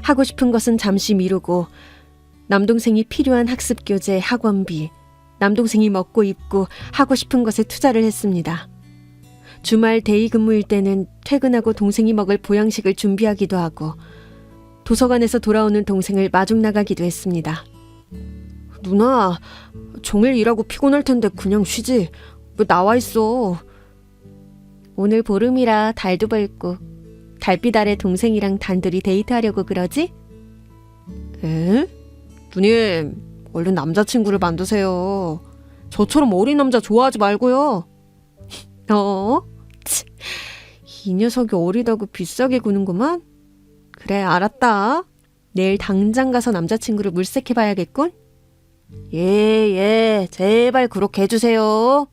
하고 싶은 것은 잠시 미루고 남동생이 필요한 학습교재, 학원비, 남동생이 먹고 입고 하고 싶은 것에 투자를 했습니다. 주말 대의 근무일 때는 퇴근하고 동생이 먹을 보양식을 준비하기도 하고 도서관에서 돌아오는 동생을 마중 나가기도 했습니다. 누나, 종일 일하고 피곤할 텐데 그냥 쉬지. 왜 나와 있어? 오늘 보름이라 달도 밝고 달빛 아래 동생이랑 단둘이 데이트하려고 그러지? 에? 누님, 얼른 남자친구를 만드세요. 저처럼 어린 남자 좋아하지 말고요. 이 녀석이 어리다고 비싸게 구는구만? 그래, 알았다. 내일 당장 가서 남자친구를 물색해봐야겠군? 예, 제발 그렇게 해주세요.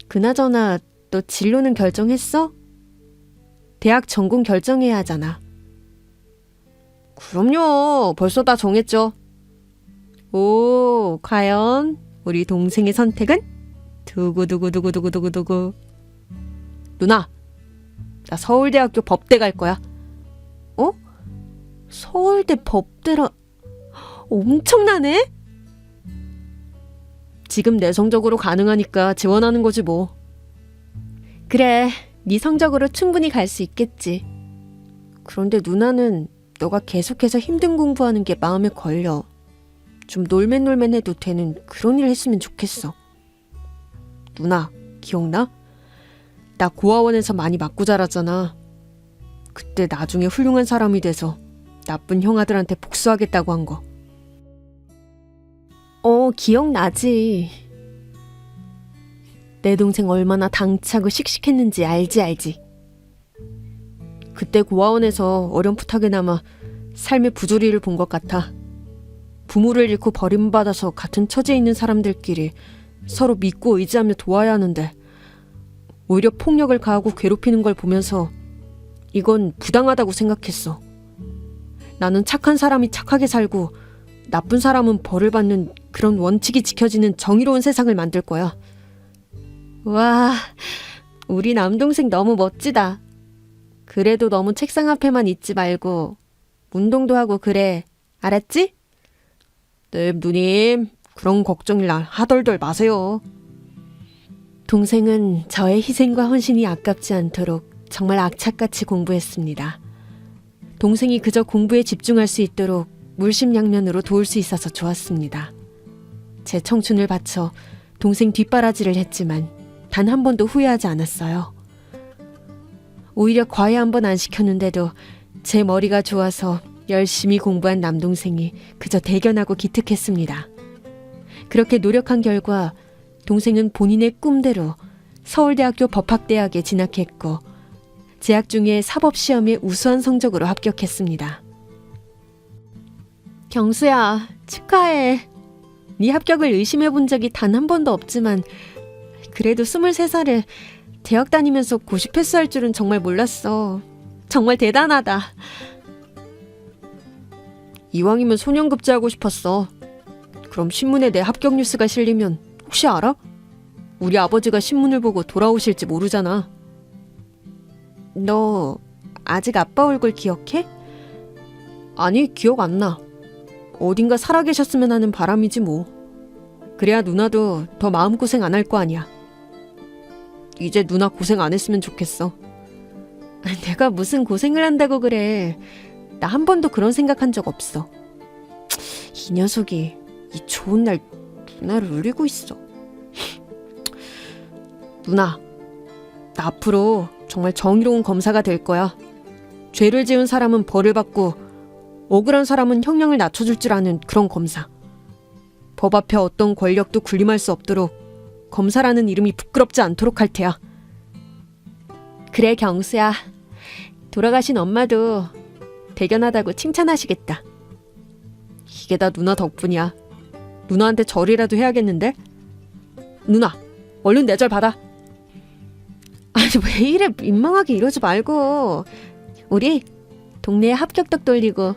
그나저나 너 진로는 결정했어? 대학 전공 결정해야 하잖아. 그럼요. 벌써 다 정했죠. 오, 과연 우리 동생의 선택은? 두구두구두구두구두구두구. 누나, 나 서울대학교 법대 갈 거야. 어? 서울대 법대라... 엄청나네? 지금 내 성적으로 가능하니까 지원하는 거지 뭐. 그래, 네 성적으로 충분히 갈 수 있겠지. 그런데 누나는 너가 계속해서 힘든 공부하는 게 마음에 걸려. 좀 놀맨놀맨해도 되는 그런 일 했으면 좋겠어. 누나, 기억나? 나 고아원에서 많이 맞고 자랐잖아. 그때 나중에 훌륭한 사람이 돼서 나쁜 형아들한테 복수하겠다고 한 거. 기억나지. 내 동생 얼마나 당차고 씩씩했는지 알지. 그때 고아원에서 어렴풋하게나마 삶의 부조리를 본 것 같아. 부모를 잃고 버림받아서 같은 처지에 있는 사람들끼리 서로 믿고 의지하며 도와야 하는데 오히려 폭력을 가하고 괴롭히는 걸 보면서 이건 부당하다고 생각했어. 나는 착한 사람이 착하게 살고 나쁜 사람은 벌을 받는 그런 원칙이 지켜지는 정의로운 세상을 만들 거야. 와, 우리 남동생 너무 멋지다. 그래도 너무 책상 앞에만 있지 말고 운동도 하고 그래. 알았지? 네, 누님. 그런 걱정이나 하덜덜 마세요. 동생은 저의 희생과 헌신이 아깝지 않도록 정말 악착같이 공부했습니다. 동생이 그저 공부에 집중할 수 있도록 물심양면으로 도울 수 있어서 좋았습니다. 제 청춘을 바쳐 동생 뒷바라지를 했지만 단 한 번도 후회하지 않았어요. 오히려 과외 한 번 안 시켰는데도 제 머리가 좋아서 열심히 공부한 남동생이 그저 대견하고 기특했습니다. 그렇게 노력한 결과 동생은 본인의 꿈대로 서울대학교 법학대학에 진학했고 재학 중에 사법시험에 우수한 성적으로 합격했습니다. 경수야, 축하해. 네 합격을 의심해 본 적이 단 한 번도 없지만 그래도 23살에 대학 다니면서 고시 패스할 줄은 정말 몰랐어. 정말 대단하다. 이왕이면 소년급제하고 싶었어. 그럼 신문에 내 합격 뉴스가 실리면 혹시 알아? 우리 아버지가 신문을 보고 돌아오실지 모르잖아. 너 아직 아빠 얼굴 기억해? 아니, 기억 안 나. 어딘가 살아계셨으면 하는 바람이지 뭐. 그래야 누나도 더 마음고생 안 할 거 아니야. 이제 누나 고생 안 했으면 좋겠어. 내가 무슨 고생을 한다고 그래. 나 한 번도 그런 생각한 적 없어. 이 녀석이 이 좋은 날 누나를 울리고 있어. 누나, 나 앞으로 정말 정의로운 검사가 될 거야. 죄를 지은 사람은 벌을 받고 억울한 사람은 형량을 낮춰줄 줄 아는 그런 검사. 법 앞에 어떤 권력도 군림할 수 없도록 검사라는 이름이 부끄럽지 않도록 할 테야. 그래, 경수야. 돌아가신 엄마도 대견하다고 칭찬하시겠다. 이게 다 누나 덕분이야. 누나한테 절이라도 해야겠는데? 누나, 얼른 내 절 받아. 아니, 왜 이래 민망하게 이러지 말고. 우리 동네에 합격떡 돌리고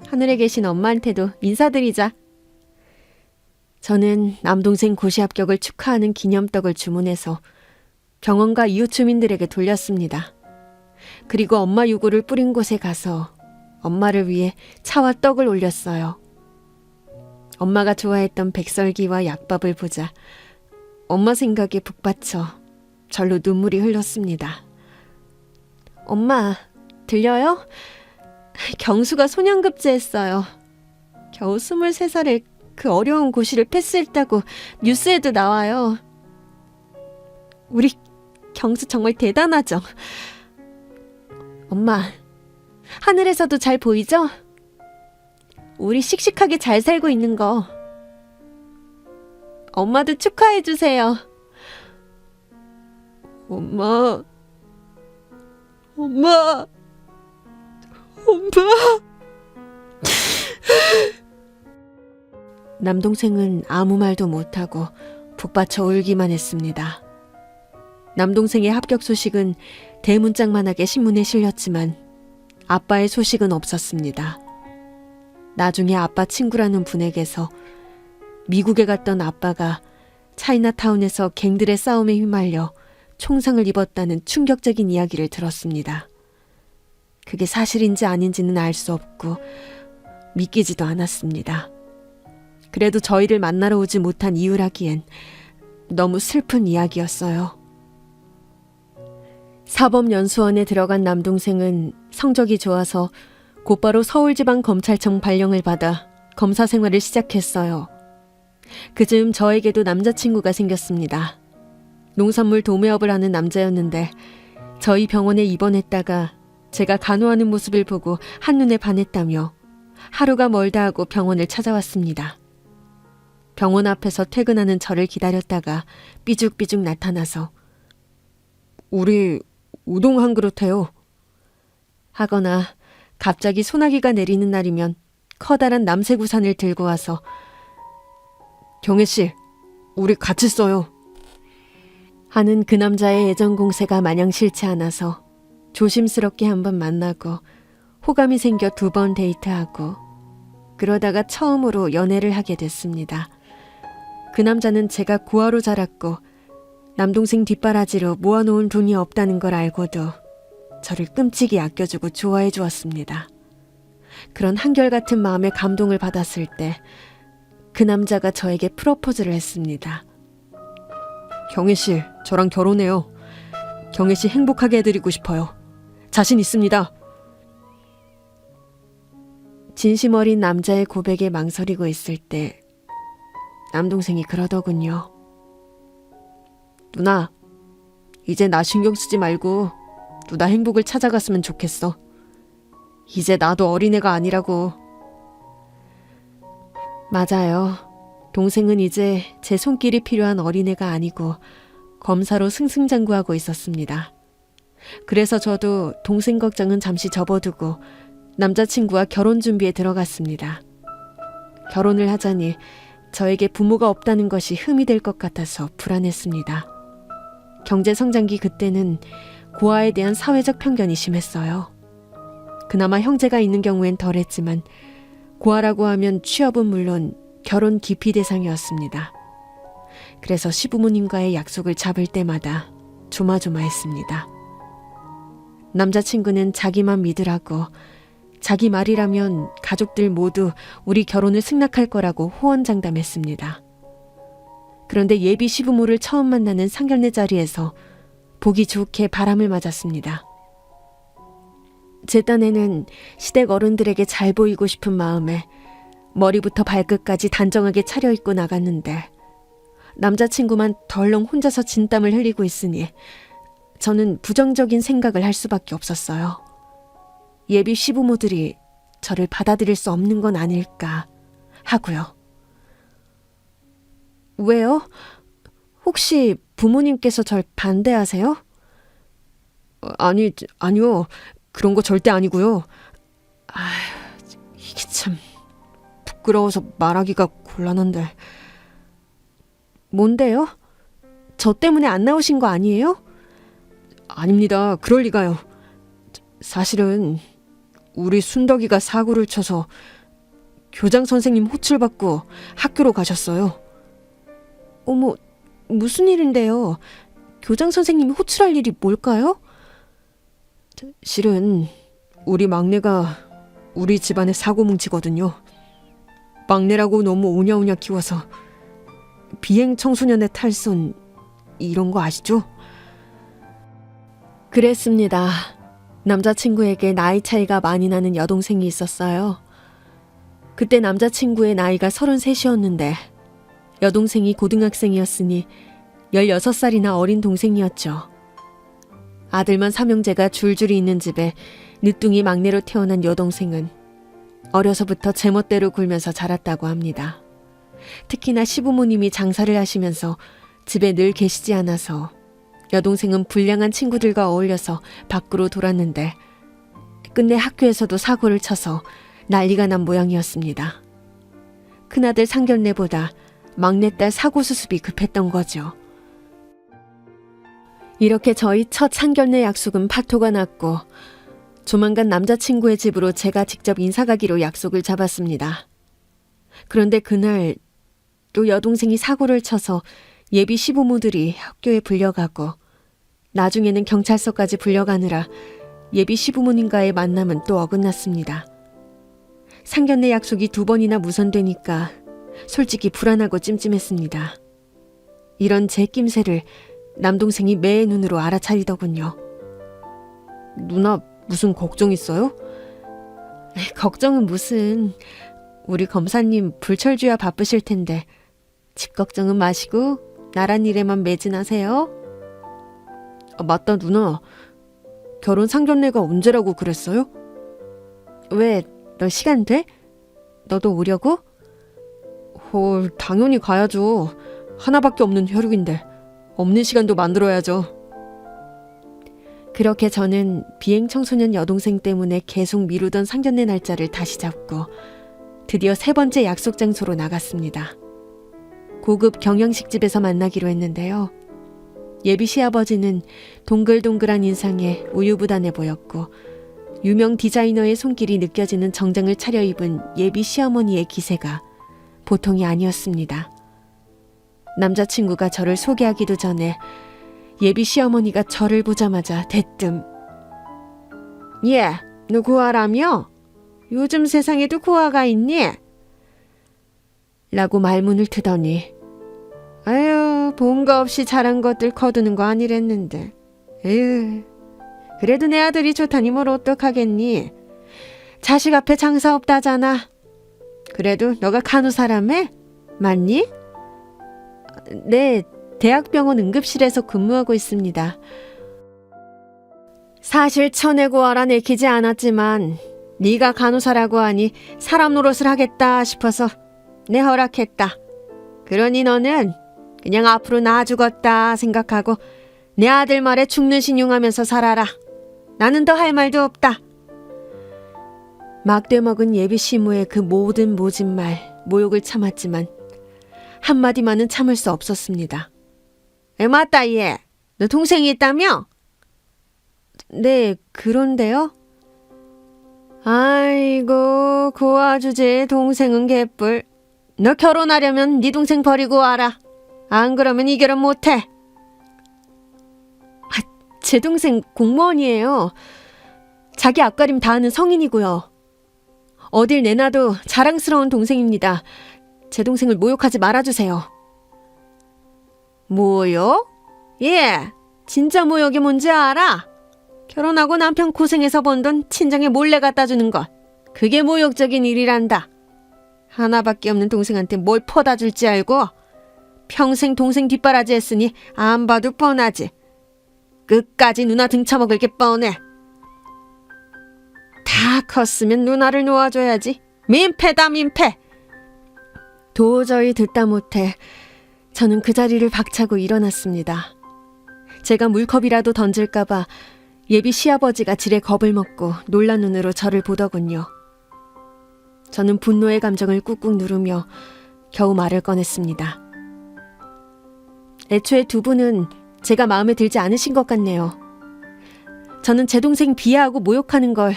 하늘에 계신 엄마한테도 인사드리자. 저는 남동생 고시 합격을 축하하는 기념떡을 주문해서 병원과 이웃 주민들에게 돌렸습니다. 그리고 엄마 유골을 뿌린 곳에 가서 엄마를 위해 차와 떡을 올렸어요. 엄마가 좋아했던 백설기와 약밥을 보자 엄마 생각에 북받쳐 절로 눈물이 흘렀습니다. 엄마, 들려요? 경수가 소년급제했어요. 겨우 23살에 그 어려운 고시를 패스했다고 뉴스에도 나와요. 우리 경수 정말 대단하죠? 엄마, 하늘에서도 잘 보이죠? 우리 씩씩하게 잘 살고 있는 거. 엄마도 축하해주세요. 엄마, 엄마, 엄마. 남동생은 아무 말도 못하고 북받쳐 울기만 했습니다. 남동생의 합격 소식은 대문짝만하게 신문에 실렸지만 아빠의 소식은 없었습니다. 나중에 아빠 친구라는 분에게서 미국에 갔던 아빠가 차이나타운에서 갱들의 싸움에 휘말려 총상을 입었다는 충격적인 이야기를 들었습니다. 그게 사실인지 아닌지는 알 수 없고 믿기지도 않았습니다. 그래도 저희를 만나러 오지 못한 이유라기엔 너무 슬픈 이야기였어요. 사법연수원에 들어간 남동생은 성적이 좋아서 곧바로 서울지방검찰청 발령을 받아 검사 생활을 시작했어요. 그즈음 저에게도 남자친구가 생겼습니다. 농산물 도매업을 하는 남자였는데 저희 병원에 입원했다가 제가 간호하는 모습을 보고 한눈에 반했다며 하루가 멀다 하고 병원을 찾아왔습니다. 병원 앞에서 퇴근하는 저를 기다렸다가 삐죽삐죽 나타나서 우리 우동 한 그릇 해요. 하거나 갑자기 소나기가 내리는 날이면 커다란 남새구산을 들고 와서 경혜 씨, 우리 같이 써요. 하는 그 남자의 애정 공세가 마냥 싫지 않아서 조심스럽게 한번 만나고 호감이 생겨 2번 데이트하고 그러다가 처음으로 연애를 하게 됐습니다. 그 남자는 제가 고아로 자랐고 남동생 뒷바라지로 모아놓은 돈이 없다는 걸 알고도 저를 끔찍이 아껴주고 좋아해 주었습니다. 그런 한결같은 마음에 감동을 받았을 때 그 남자가 저에게 프로포즈를 했습니다. 경혜 씨, 저랑 결혼해요. 경혜 씨 행복하게 해드리고 싶어요. 자신 있습니다. 진심 어린 남자의 고백에 망설이고 있을 때 남동생이 그러더군요. 누나, 이제 나 신경 쓰지 말고 누나 행복을 찾아갔으면 좋겠어. 이제 나도 어린애가 아니라고. 맞아요. 동생은 이제 제 손길이 필요한 어린애가 아니고 검사로 승승장구하고 있었습니다. 그래서 저도 동생 걱정은 잠시 접어두고 남자친구와 결혼 준비에 들어갔습니다. 결혼을 하자니 저에게 부모가 없다는 것이 흠이 될 것 같아서 불안했습니다. 경제 성장기 그때는 고아에 대한 사회적 편견이 심했어요. 그나마 형제가 있는 경우엔 덜했지만 고아라고 하면 취업은 물론 결혼 기피 대상이었습니다. 그래서 시부모님과의 약속을 잡을 때마다 조마조마했습니다. 남자친구는 자기만 믿으라고 자기 말이라면 가족들 모두 우리 결혼을 승낙할 거라고 호언장담했습니다. 그런데 예비 시부모를 처음 만나는 상견례 자리에서 보기 좋게 바람을 맞았습니다. 제 딴에는 시댁 어른들에게 잘 보이고 싶은 마음에 머리부터 발끝까지 단정하게 차려입고 나갔는데 남자친구만 덜렁 혼자서 진땀을 흘리고 있으니 저는 부정적인 생각을 할 수밖에 없었어요. 예비 시부모들이 저를 받아들일 수 없는 건 아닐까 하고요. 왜요? 혹시 부모님께서 절 반대하세요? 아니요. 그런 거 절대 아니고요. 이게 참 부끄러워서 말하기가 곤란한데. 뭔데요? 저 때문에 안 나오신 거 아니에요? 아닙니다. 그럴 리가요. 사실은 우리 순덕이가 사고를 쳐서 교장 선생님 호출받고 학교로 가셨어요. 어머, 무슨 일인데요? 교장 선생님이 호출할 일이 뭘까요? 실은 우리 막내가 우리 집안의 사고뭉치거든요. 막내라고 너무 오냐오냐 키워서 비행 청소년의 탈선 이런 거 아시죠? 그랬습니다. 남자친구에게 나이 차이가 많이 나는 여동생이 있었어요. 그때 남자친구의 나이가 33이었는데 여동생이 고등학생이었으니 16살이나 어린 동생이었죠. 아들만 3형제가 줄줄이 있는 집에 늦둥이 막내로 태어난 여동생은 어려서부터 제멋대로 굴면서 자랐다고 합니다. 특히나 시부모님이 장사를 하시면서 집에 늘 계시지 않아서 여동생은 불량한 친구들과 어울려서 밖으로 돌았는데 끝내 학교에서도 사고를 쳐서 난리가 난 모양이었습니다. 큰아들 상견례보다 막내딸 사고 수습이 급했던 거죠. 이렇게 저희 첫 상견례 약속은 파토가 났고 조만간 남자친구의 집으로 제가 직접 인사 가기로 약속을 잡았습니다. 그런데 그날 또 여동생이 사고를 쳐서 예비 시부모들이 학교에 불려가고 나중에는 경찰서까지 불려가느라 예비 시부모님과의 만남은 또 어긋났습니다. 상견례 약속이 2번이나 무산되니까 솔직히 불안하고 찜찜했습니다. 이런 제 낌새를 남동생이 매의 눈으로 알아차리더군요. 누나 무슨 걱정 있어요? 걱정은 무슨. 우리 검사님 불철주야 바쁘실 텐데 집 걱정은 마시고 나란 일에만 매진하세요. 맞다 누나. 결혼 상견례가 언제라고 그랬어요? 왜? 너 시간 돼? 너도 오려고? 헐, 당연히 가야죠. 하나밖에 없는 혈육인데 없는 시간도 만들어야죠. 그렇게 저는 비행 청소년 여동생 때문에 계속 미루던 상견례 날짜를 다시 잡고 드디어 3번째 약속 장소로 나갔습니다. 고급 경양식집에서 만나기로 했는데요. 예비 시아버지는 동글동글한 인상에 우유부단해 보였고 유명 디자이너의 손길이 느껴지는 정장을 차려입은 예비 시어머니의 기세가 보통이 아니었습니다. 남자친구가 저를 소개하기도 전에 예비 시어머니가 저를 보자마자 대뜸 "얘, 너 고아라며? 요즘 세상에도 고아가 있니?" 라고 말문을 트더니 "아유, 본거 없이 자란 것들 거두는 거 아니랬는데. 에휴, 그래도 내 아들이 좋다니 뭘 어떡하겠니? 자식 앞에 장사 없다잖아. 그래도 너가 간호사라며? 맞니?" "네, 대학병원 응급실에서 근무하고 있습니다. 사실 쳐내고와라 내키지 않았지만 네가 간호사라고 하니 사람 노릇을 하겠다 싶어서 내 허락했다. 그러니 너는 그냥 앞으로 나 죽었다 생각하고 내 아들 말에 죽는 신용하면서 살아라. 나는 더 할 말도 없다." 막대먹은 예비 시무의 그 모든 모진 말, 모욕을 참았지만 한마디만은 참을 수 없었습니다. "맞다 얘. 너 동생이 있다며?" "네, 그런데요." "아이고, 고아 주제에 동생은 개뿔. 너 결혼하려면 네 동생 버리고 와라. 안 그러면 이 결혼 못해." 제 동생 공무원이에요. 자기 앞가림 다 하는 성인이고요. 어딜 내놔도 자랑스러운 동생입니다. 제 동생을 모욕하지 말아주세요. 모욕? 예, 진짜 모욕이 뭔지 알아? 결혼하고 남편 고생해서 번 돈 친정에 몰래 갖다 주는 것. 그게 모욕적인 일이란다. 하나밖에 없는 동생한테 뭘 퍼다 줄지 알고? 평생 동생 뒷바라지 했으니 안 봐도 뻔하지. 끝까지 누나 등쳐먹을 게 뻔해. 다 컸으면 누나를 놓아줘야지. 민폐다 민폐. 도저히 듣다 못해 저는 그 자리를 박차고 일어났습니다. 제가 물컵이라도 던질까봐 예비 시아버지가 지레 겁을 먹고 놀란 눈으로 저를 보더군요. 저는 분노의 감정을 꾹꾹 누르며 겨우 말을 꺼냈습니다. 애초에 두 분은 제가 마음에 들지 않으신 것 같네요. 저는 제 동생 비하하고 모욕하는 걸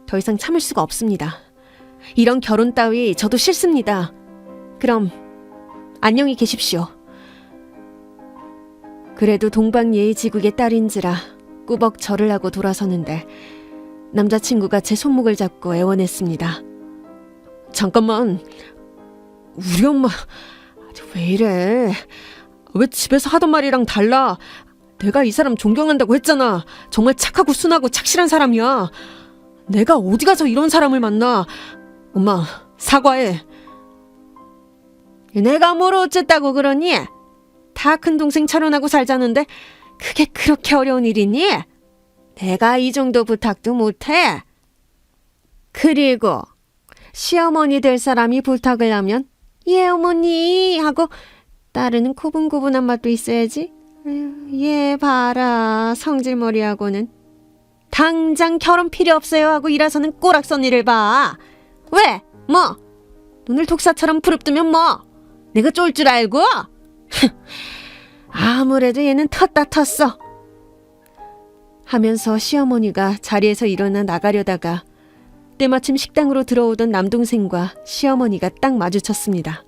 더 이상 참을 수가 없습니다. 이런 결혼 따위 저도 싫습니다. 그럼 안녕히 계십시오. 그래도 동방예의지국의 딸인지라 꾸벅 절을 하고 돌아서는데 남자친구가 제 손목을 잡고 애원했습니다. "잠깐만, 우리 엄마 왜 이래? 왜 집에서 하던 말이랑 달라? 내가 이 사람 존경한다고 했잖아. 정말 착하고 순하고 착실한 사람이야. 내가 어디 가서 이런 사람을 만나. 엄마, 사과해." "내가 뭘 어쨌다고 그러니? 다 큰 동생 차려나고 살자는데 그게 그렇게 어려운 일이니? 내가 이 정도 부탁도 못해. 그리고 시어머니 될 사람이 부탁을 하면 예 어머니 하고 따르는 고분고분한 맛도 있어야지. 얘 봐라, 성질머리하고는. 당장 결혼 필요 없어요 하고 일어서는 꼬락서니를 봐. 왜? 뭐? 눈을 독사처럼 부릅뜨면 뭐? 내가 쫄 줄 알고? 아무래도 얘는 텄다 텄어. 하면서 시어머니가 자리에서 일어나 나가려다가 때마침 식당으로 들어오던 남동생과 시어머니가 딱 마주쳤습니다.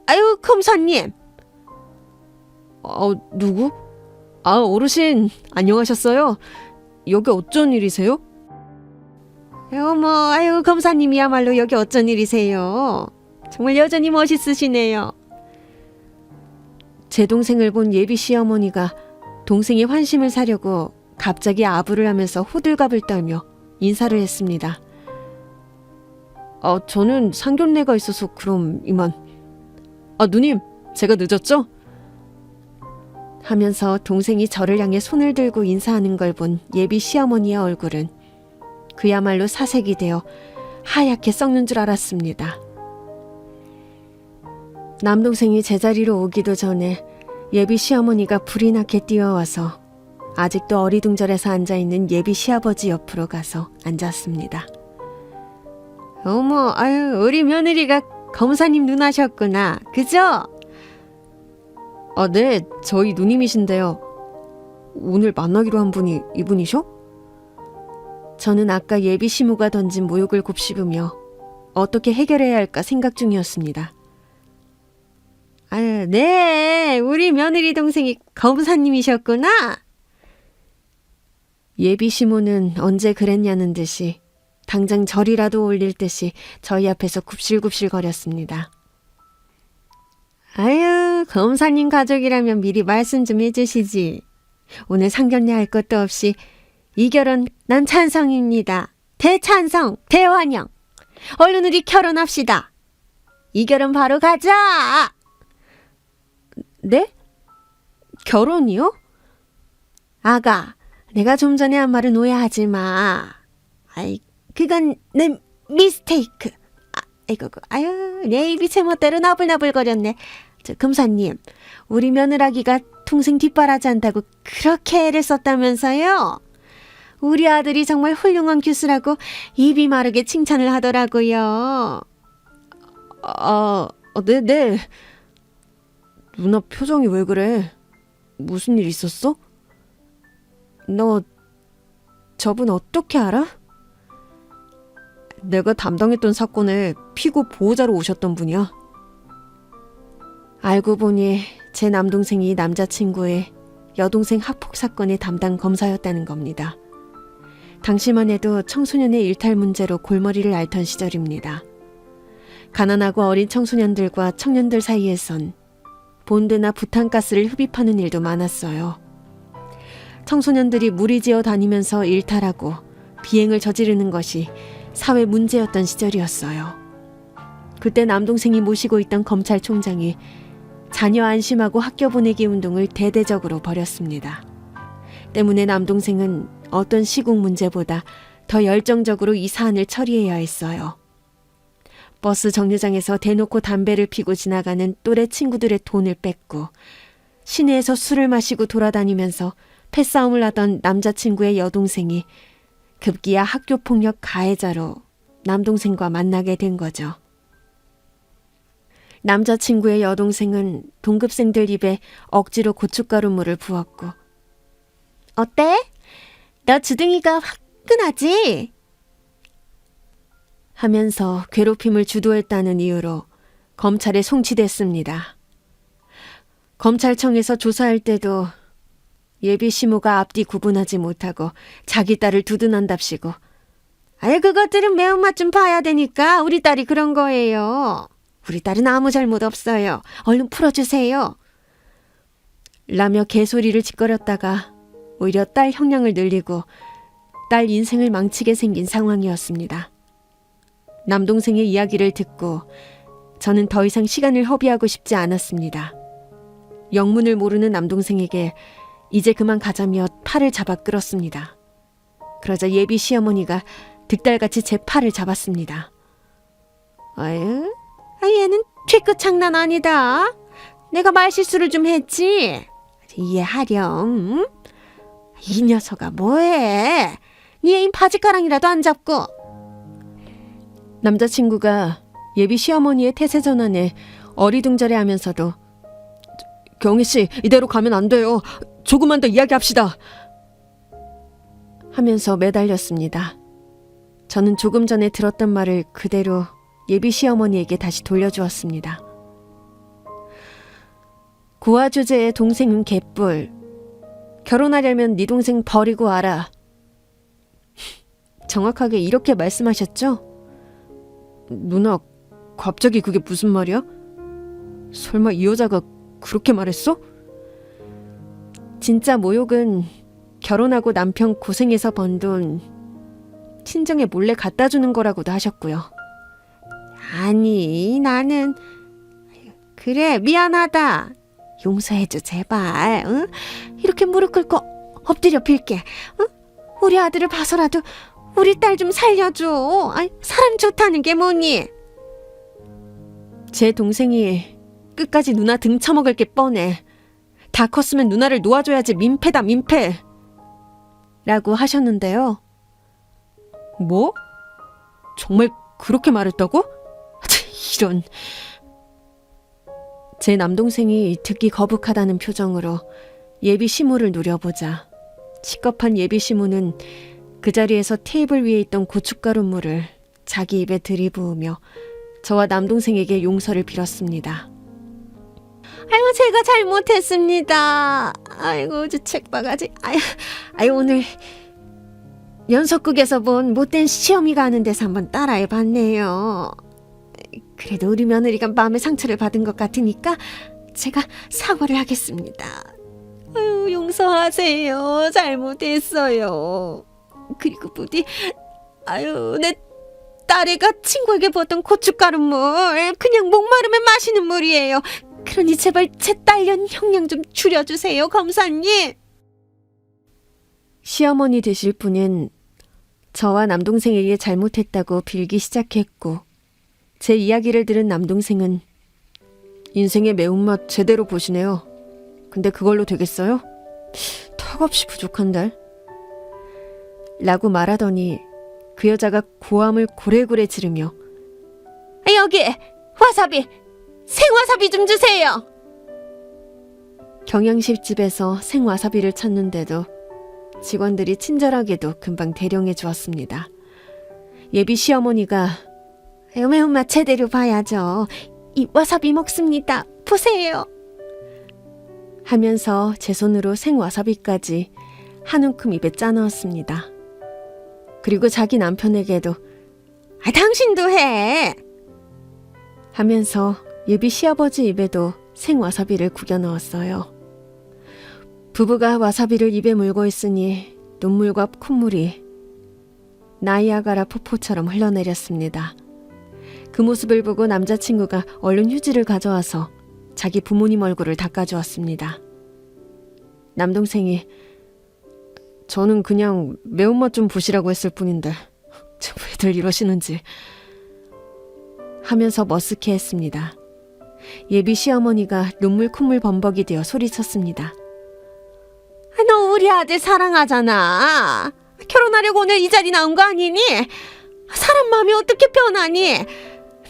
아유, 검사님. 누구? 어르신, 안녕하셨어요? 여기 어쩐 일이세요? 어머, 아유, 검사님이야말로 여기 어쩐 일이세요? 정말 여전히 멋있으시네요. 제 동생을 본 예비 시어머니가 동생이 환심을 사려고 갑자기 아부를 하면서 호들갑을 떨며 인사를 했습니다. 저는 상견례가 있어서 그럼 이만. 누님, 제가 늦었죠? 하면서 동생이 저를 향해 손을 들고 인사하는 걸 본 예비 시어머니의 얼굴은 그야말로 사색이 되어 하얗게 썩는 줄 알았습니다. 남동생이 제자리로 오기도 전에 예비 시어머니가 불이 나게 뛰어와서 아직도 어리둥절해서 앉아있는 예비 시아버지 옆으로 가서 앉았습니다. 어머, 아유, 우리 며느리가 검사님 누나셨구나. 그죠? 네, 저희 누님이신데요. 오늘 만나기로 한 분이 이분이셔? 저는 아까 예비 시무가 던진 모욕을 곱씹으며 어떻게 해결해야 할까 생각 중이었습니다. 아유, 네, 우리 며느리 동생이 검사님이셨구나. 예비 시무는 언제 그랬냐는 듯이 당장 절이라도 올릴 듯이 저희 앞에서 굽실굽실 거렸습니다. 아유, 검사님 가족이라면 미리 말씀 좀 해주시지. 오늘 상견례 할 것도 없이 이 결혼 난 찬성입니다. 대찬성, 대환영. 얼른 우리 결혼합시다. 이 결혼 바로 가자. 네? 결혼이요? 아가, 내가 좀 전에 한 말은 오해하지 마. 아이, 그건 내 미스테이크. 아유, 내 입이 제멋대로 나불나불거렸네. 금사님, 우리 며느라기가 동생 뒷바라지 한다고 그렇게 애를 썼다면서요? 우리 아들이 정말 훌륭한 교수라고 입이 마르게 칭찬을 하더라고요. 네. 누나 표정이 왜 그래? 무슨 일 있었어? 너 저분 어떻게 알아? 내가 담당했던 사건에 피고 보호자로 오셨던 분이야. 알고 보니 제 남동생이 남자친구의 여동생 학폭 사건의 담당 검사였다는 겁니다. 당시만 해도 청소년의 일탈 문제로 골머리를 앓던 시절입니다. 가난하고 어린 청소년들과 청년들 사이에선 본드나 부탄가스를 흡입하는 일도 많았어요. 청소년들이 무리지어 다니면서 일탈하고 비행을 저지르는 것이 사회 문제였던 시절이었어요. 그때 남동생이 모시고 있던 검찰총장이 자녀 안심하고 학교 보내기 운동을 대대적으로 벌였습니다. 때문에 남동생은 어떤 시국 문제보다 더 열정적으로 이 사안을 처리해야 했어요. 버스 정류장에서 대놓고 담배를 피고 지나가는 또래 친구들의 돈을 뺏고 시내에서 술을 마시고 돌아다니면서 패싸움을 하던 남자친구의 여동생이 급기야 학교폭력 가해자로 남동생과 만나게 된 거죠. 남자친구의 여동생은 동급생들 입에 억지로 고춧가루물을 부었고 어때? 너 주둥이가 화끈하지? 하면서 괴롭힘을 주도했다는 이유로 검찰에 송치됐습니다. 검찰청에서 조사할 때도 예비 시모가 앞뒤 구분하지 못하고 자기 딸을 두둔한답시고 아유 그것들은 매운맛 좀 봐야 되니까 우리 딸이 그런 거예요. 우리 딸은 아무 잘못 없어요. 얼른 풀어주세요. 라며 개소리를 짓거렸다가 오히려 딸 형량을 늘리고 딸 인생을 망치게 생긴 상황이었습니다. 남동생의 이야기를 듣고 저는 더 이상 시간을 허비하고 싶지 않았습니다. 영문을 모르는 남동생에게 이제 그만 가자며 팔을 잡아 끌었습니다. 그러자 예비 시어머니가 득달같이 제 팔을 잡았습니다. 아유, 얘는 뒤끝 장난 아니다. 내가 말실수를 좀 했지. 이해하렴. 이 녀석아 뭐해. 네 애인 바지가랑이라도 안 잡고. 남자친구가 예비 시어머니의 태세 전환에 어리둥절해 하면서도 경희씨 이대로 가면 안 돼요. 조금만 더 이야기합시다. 하면서 매달렸습니다. 저는 조금 전에 들었던 말을 그대로 예비 시어머니에게 다시 돌려주었습니다. 고아 주제의 동생은 개뿔. 결혼하려면 네 동생 버리고 와라. 정확하게 이렇게 말씀하셨죠? 누나, 갑자기 그게 무슨 말이야? 설마 이 여자가 그렇게 말했어? 진짜 모욕은 결혼하고 남편 고생해서 번 돈 친정에 몰래 갖다 주는 거라고도 하셨고요. 아니, 나는 그래 미안하다. 용서해줘 제발. 응? 이렇게 무릎 꿇고 엎드려 빌게. 응? 우리 아들을 봐서라도 우리 딸 좀 살려줘. 아이, 사람 좋다는 게 뭐니? 제 동생이 끝까지 누나 등 쳐먹을 게 뻔해. 다 컸으면 누나를 놓아줘야지. 민폐다, 민폐. 라고 하셨는데요. 뭐? 정말 그렇게 말했다고? 이런. 제 남동생이 듣기 거북하다는 표정으로 예비 시무를 노려보자 시겁한 예비 시무는 그 자리에서 테이블 위에 있던 고춧가루물을 자기 입에 들이부으며 저와 남동생에게 용서를 빌었습니다. 아이고, 제가 잘못했습니다. 아이고, 저 책바가지. 아유, 오늘 연속극에서 본 못된 시어미가 하는 데서 한번 따라해봤네요. 그래도 우리 며느리가 마음의 상처를 받은 것 같으니까 제가 사과를 하겠습니다. 아유, 용서하세요. 잘못했어요. 그리고 부디, 아유, 내 딸애가 친구에게 부었던 고춧가루물 그냥 목마르면 마시는 물이에요. 그러니 제발 제 딸년 형량 좀 줄여주세요, 검사님. 시어머니 되실 분은 저와 남동생에게 잘못했다고 빌기 시작했고 제 이야기를 들은 남동생은 인생의 매운맛 제대로 보시네요. 근데 그걸로 되겠어요? 턱없이 부족한데? 라고 말하더니 그 여자가 고함을 고래고래 지르며 여기 와사비, 생와사비 좀 주세요. 경양식집에서 생와사비를 찾는데도 직원들이 친절하게도 금방 대령해 주었습니다. 예비 시어머니가 매운맛 제대로 봐야죠. 이 와사비 먹습니다. 보세요. 하면서 제 손으로 생와사비까지 한 움큼 입에 짜넣었습니다. 그리고 자기 남편에게도 당신도 해. 하면서 예비 시아버지 입에도 생와사비를 구겨 넣었어요. 부부가 와사비를 입에 물고 있으니 눈물과 콧물이 나이아가라 폭포처럼 흘러내렸습니다. 그 모습을 보고 남자친구가 얼른 휴지를 가져와서 자기 부모님 얼굴을 닦아주었습니다. 남동생이 저는 그냥 매운맛 좀 보시라고 했을 뿐인데 왜들 이러시는지 하면서 머쓱해했습니다. 예비 시어머니가 눈물 콧물 범벅이 되어 소리쳤습니다. 너 우리 아들 사랑하잖아. 결혼하려고 오늘 이 자리 나온 거 아니니? 사람 마음이 어떻게 변하니?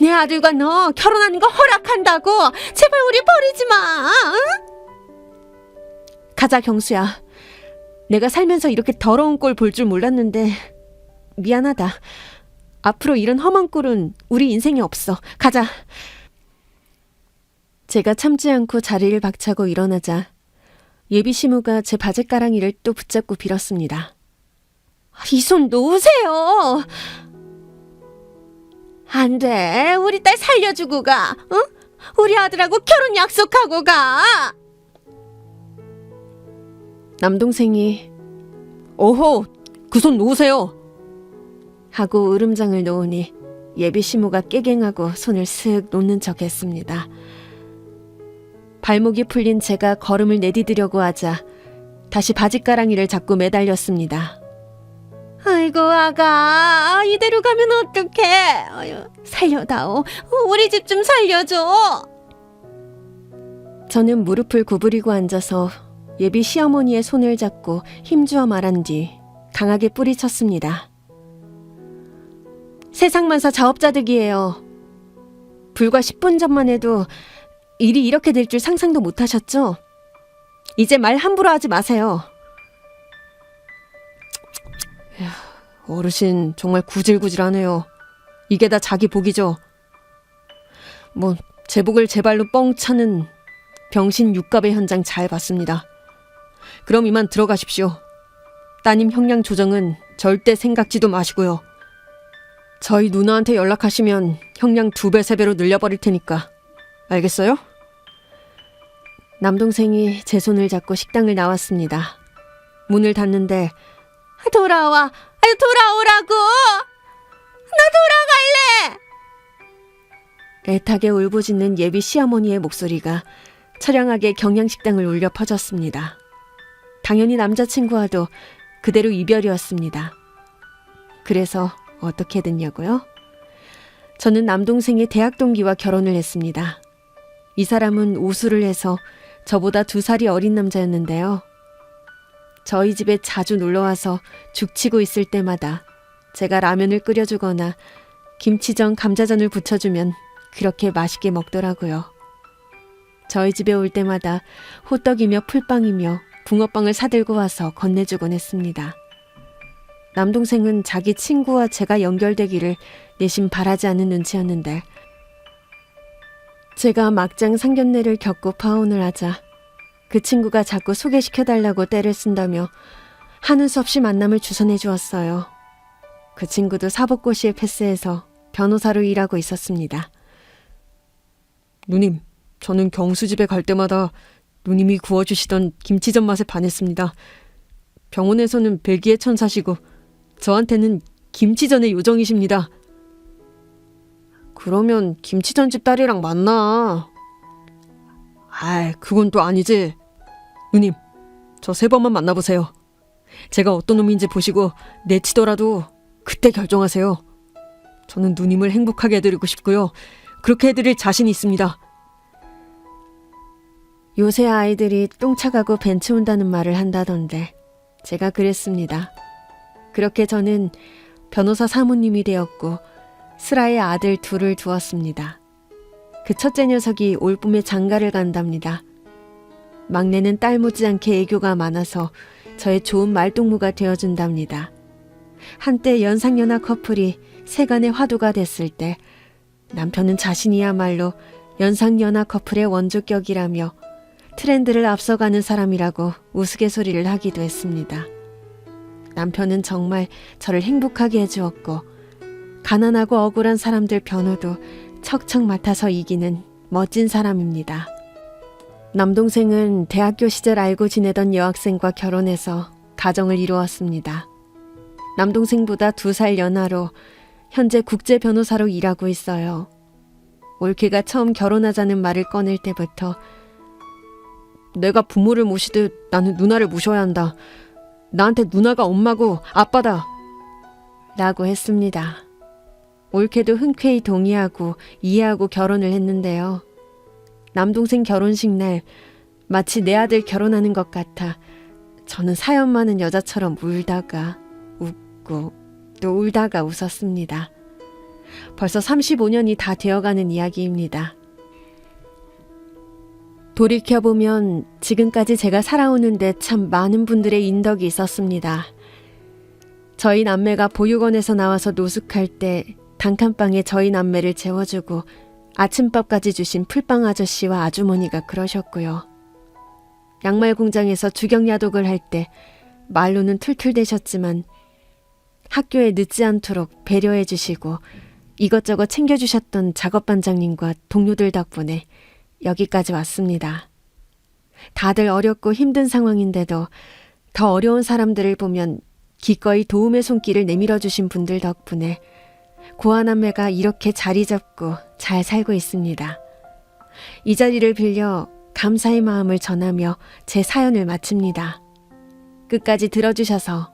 내 아들과 너 결혼하는 거 허락한다고. 제발 우리 버리지 마. 응? 가자 경수야. 내가 살면서 이렇게 더러운 꼴 볼 줄 몰랐는데 미안하다. 앞으로 이런 험한 꼴은 우리 인생에 없어. 가자. 제가 참지 않고 자리를 박차고 일어나자 예비 시무가 제 바지가랑이를 또 붙잡고 빌었습니다. 이 손 놓으세요. 안 돼. 우리 딸 살려주고 가. 응? 우리 아들하고 결혼 약속하고 가. 남동생이 어허, 그 손 놓으세요. 하고 으름장을 놓으니 예비 시무가 깨갱하고 손을 슥 놓는 척 했습니다. 발목이 풀린 제가 걸음을 내디디려고 하자 다시 바지가랑이를 잡고 매달렸습니다. 아이고 아가, 이대로 가면 어떡해. 살려다오. 우리 집 좀 살려줘. 저는 무릎을 구부리고 앉아서 예비 시어머니의 손을 잡고 힘주어 말한 뒤 강하게 뿌리쳤습니다. 세상만사 자업자득이에요. 불과 10분 전만 해도 일이 이렇게 될 줄 상상도 못하셨죠? 이제 말 함부로 하지 마세요. 어르신 정말 구질구질하네요. 이게 다 자기 복이죠. 뭐 제 복을 제 발로 뻥 차는 병신 육갑의 현장 잘 봤습니다. 그럼 이만 들어가십시오. 따님 형량 조정은 절대 생각지도 마시고요. 저희 누나한테 연락하시면 형량 2배, 3배로 늘려버릴 테니까. 알겠어요? 남동생이 제 손을 잡고 식당을 나왔습니다. 문을 닫는데 돌아와. 돌아오라고. 나 돌아갈래. 애타게 울부짖는 예비 시어머니의 목소리가 처량하게 경양식당을 울려 퍼졌습니다. 당연히 남자친구와도 그대로 이별이었습니다. 그래서 어떻게 됐냐고요? 저는 남동생의 대학 동기와 결혼을 했습니다. 이 사람은 우수를 해서 저보다 2살이 어린 남자였는데요. 저희 집에 자주 놀러와서 죽치고 있을 때마다 제가 라면을 끓여주거나 김치전, 감자전을 부쳐주면 그렇게 맛있게 먹더라고요. 저희 집에 올 때마다 호떡이며 풀빵이며 붕어빵을 사들고 와서 건네주곤 했습니다. 남동생은 자기 친구와 제가 연결되기를 내심 바라지 않는 눈치였는데 제가 막장 상견례를 겪고 파혼을 하자 그 친구가 자꾸 소개시켜달라고 떼를 쓴다며 하는 수 없이 만남을 주선해 주었어요. 그 친구도 사법고시에 패스해서 변호사로 일하고 있었습니다. 누님, 저는 경수집에 갈 때마다 누님이 구워주시던 김치전 맛에 반했습니다. 병원에서는 벨기에 천사시고 저한테는 김치전의 요정이십니다. 그러면 김치전집 딸이랑 만나. 아이, 그건 또 아니지. 누님, 저 3번만 만나보세요. 제가 어떤 놈인지 보시고 내치더라도 그때 결정하세요. 저는 누님을 행복하게 해드리고 싶고요. 그렇게 해드릴 자신이 있습니다. 요새 아이들이 똥차가고 벤츠 온다는 말을 한다던데 제가 그랬습니다. 그렇게 저는 변호사 사모님이 되었고 슬아의 아들 2을 두었습니다. 그 첫째 녀석이 올 봄에 장가를 간답니다. 막내는 딸 못지않게 애교가 많아서 저의 좋은 말동무가 되어준답니다. 한때 연상연하 커플이 세간의 화두가 됐을 때 남편은 자신이야말로 연상연하 커플의 원조격이라며 트렌드를 앞서가는 사람이라고 우스갯소리를 하기도 했습니다. 남편은 정말 저를 행복하게 해주었고 가난하고 억울한 사람들 변호도 척척 맡아서 이기는 멋진 사람입니다. 남동생은 대학교 시절 알고 지내던 여학생과 결혼해서 가정을 이루었습니다. 남동생보다 2살 연하로 현재 국제 변호사로 일하고 있어요. 올케가 처음 결혼하자는 말을 꺼낼 때부터 내가 부모를 모시듯 나는 누나를 모셔야 한다. 나한테 누나가 엄마고 아빠다. 라고 했습니다. 올케도 흔쾌히 동의하고 이해하고 결혼을 했는데요. 남동생 결혼식 날 마치 내 아들 결혼하는 것 같아 저는 사연 많은 여자처럼 울다가 웃고 또 울다가 웃었습니다. 벌써 35년이 다 되어가는 이야기입니다. 돌이켜보면 지금까지 제가 살아오는데 참 많은 분들의 인덕이 있었습니다. 저희 남매가 보육원에서 나와서 노숙할 때 단칸방에 저희 남매를 재워주고 아침밥까지 주신 풀빵 아저씨와 아주머니가 그러셨고요. 양말 공장에서 주경야독을 할 때 말로는 툴툴대셨지만 학교에 늦지 않도록 배려해 주시고 이것저것 챙겨주셨던 작업반장님과 동료들 덕분에 여기까지 왔습니다. 다들 어렵고 힘든 상황인데도 더 어려운 사람들을 보면 기꺼이 도움의 손길을 내밀어 주신 분들 덕분에 고아남매가 이렇게 자리 잡고 잘 살고 있습니다. 이 자리를 빌려 감사의 마음을 전하며 제 사연을 마칩니다. 끝까지 들어주셔서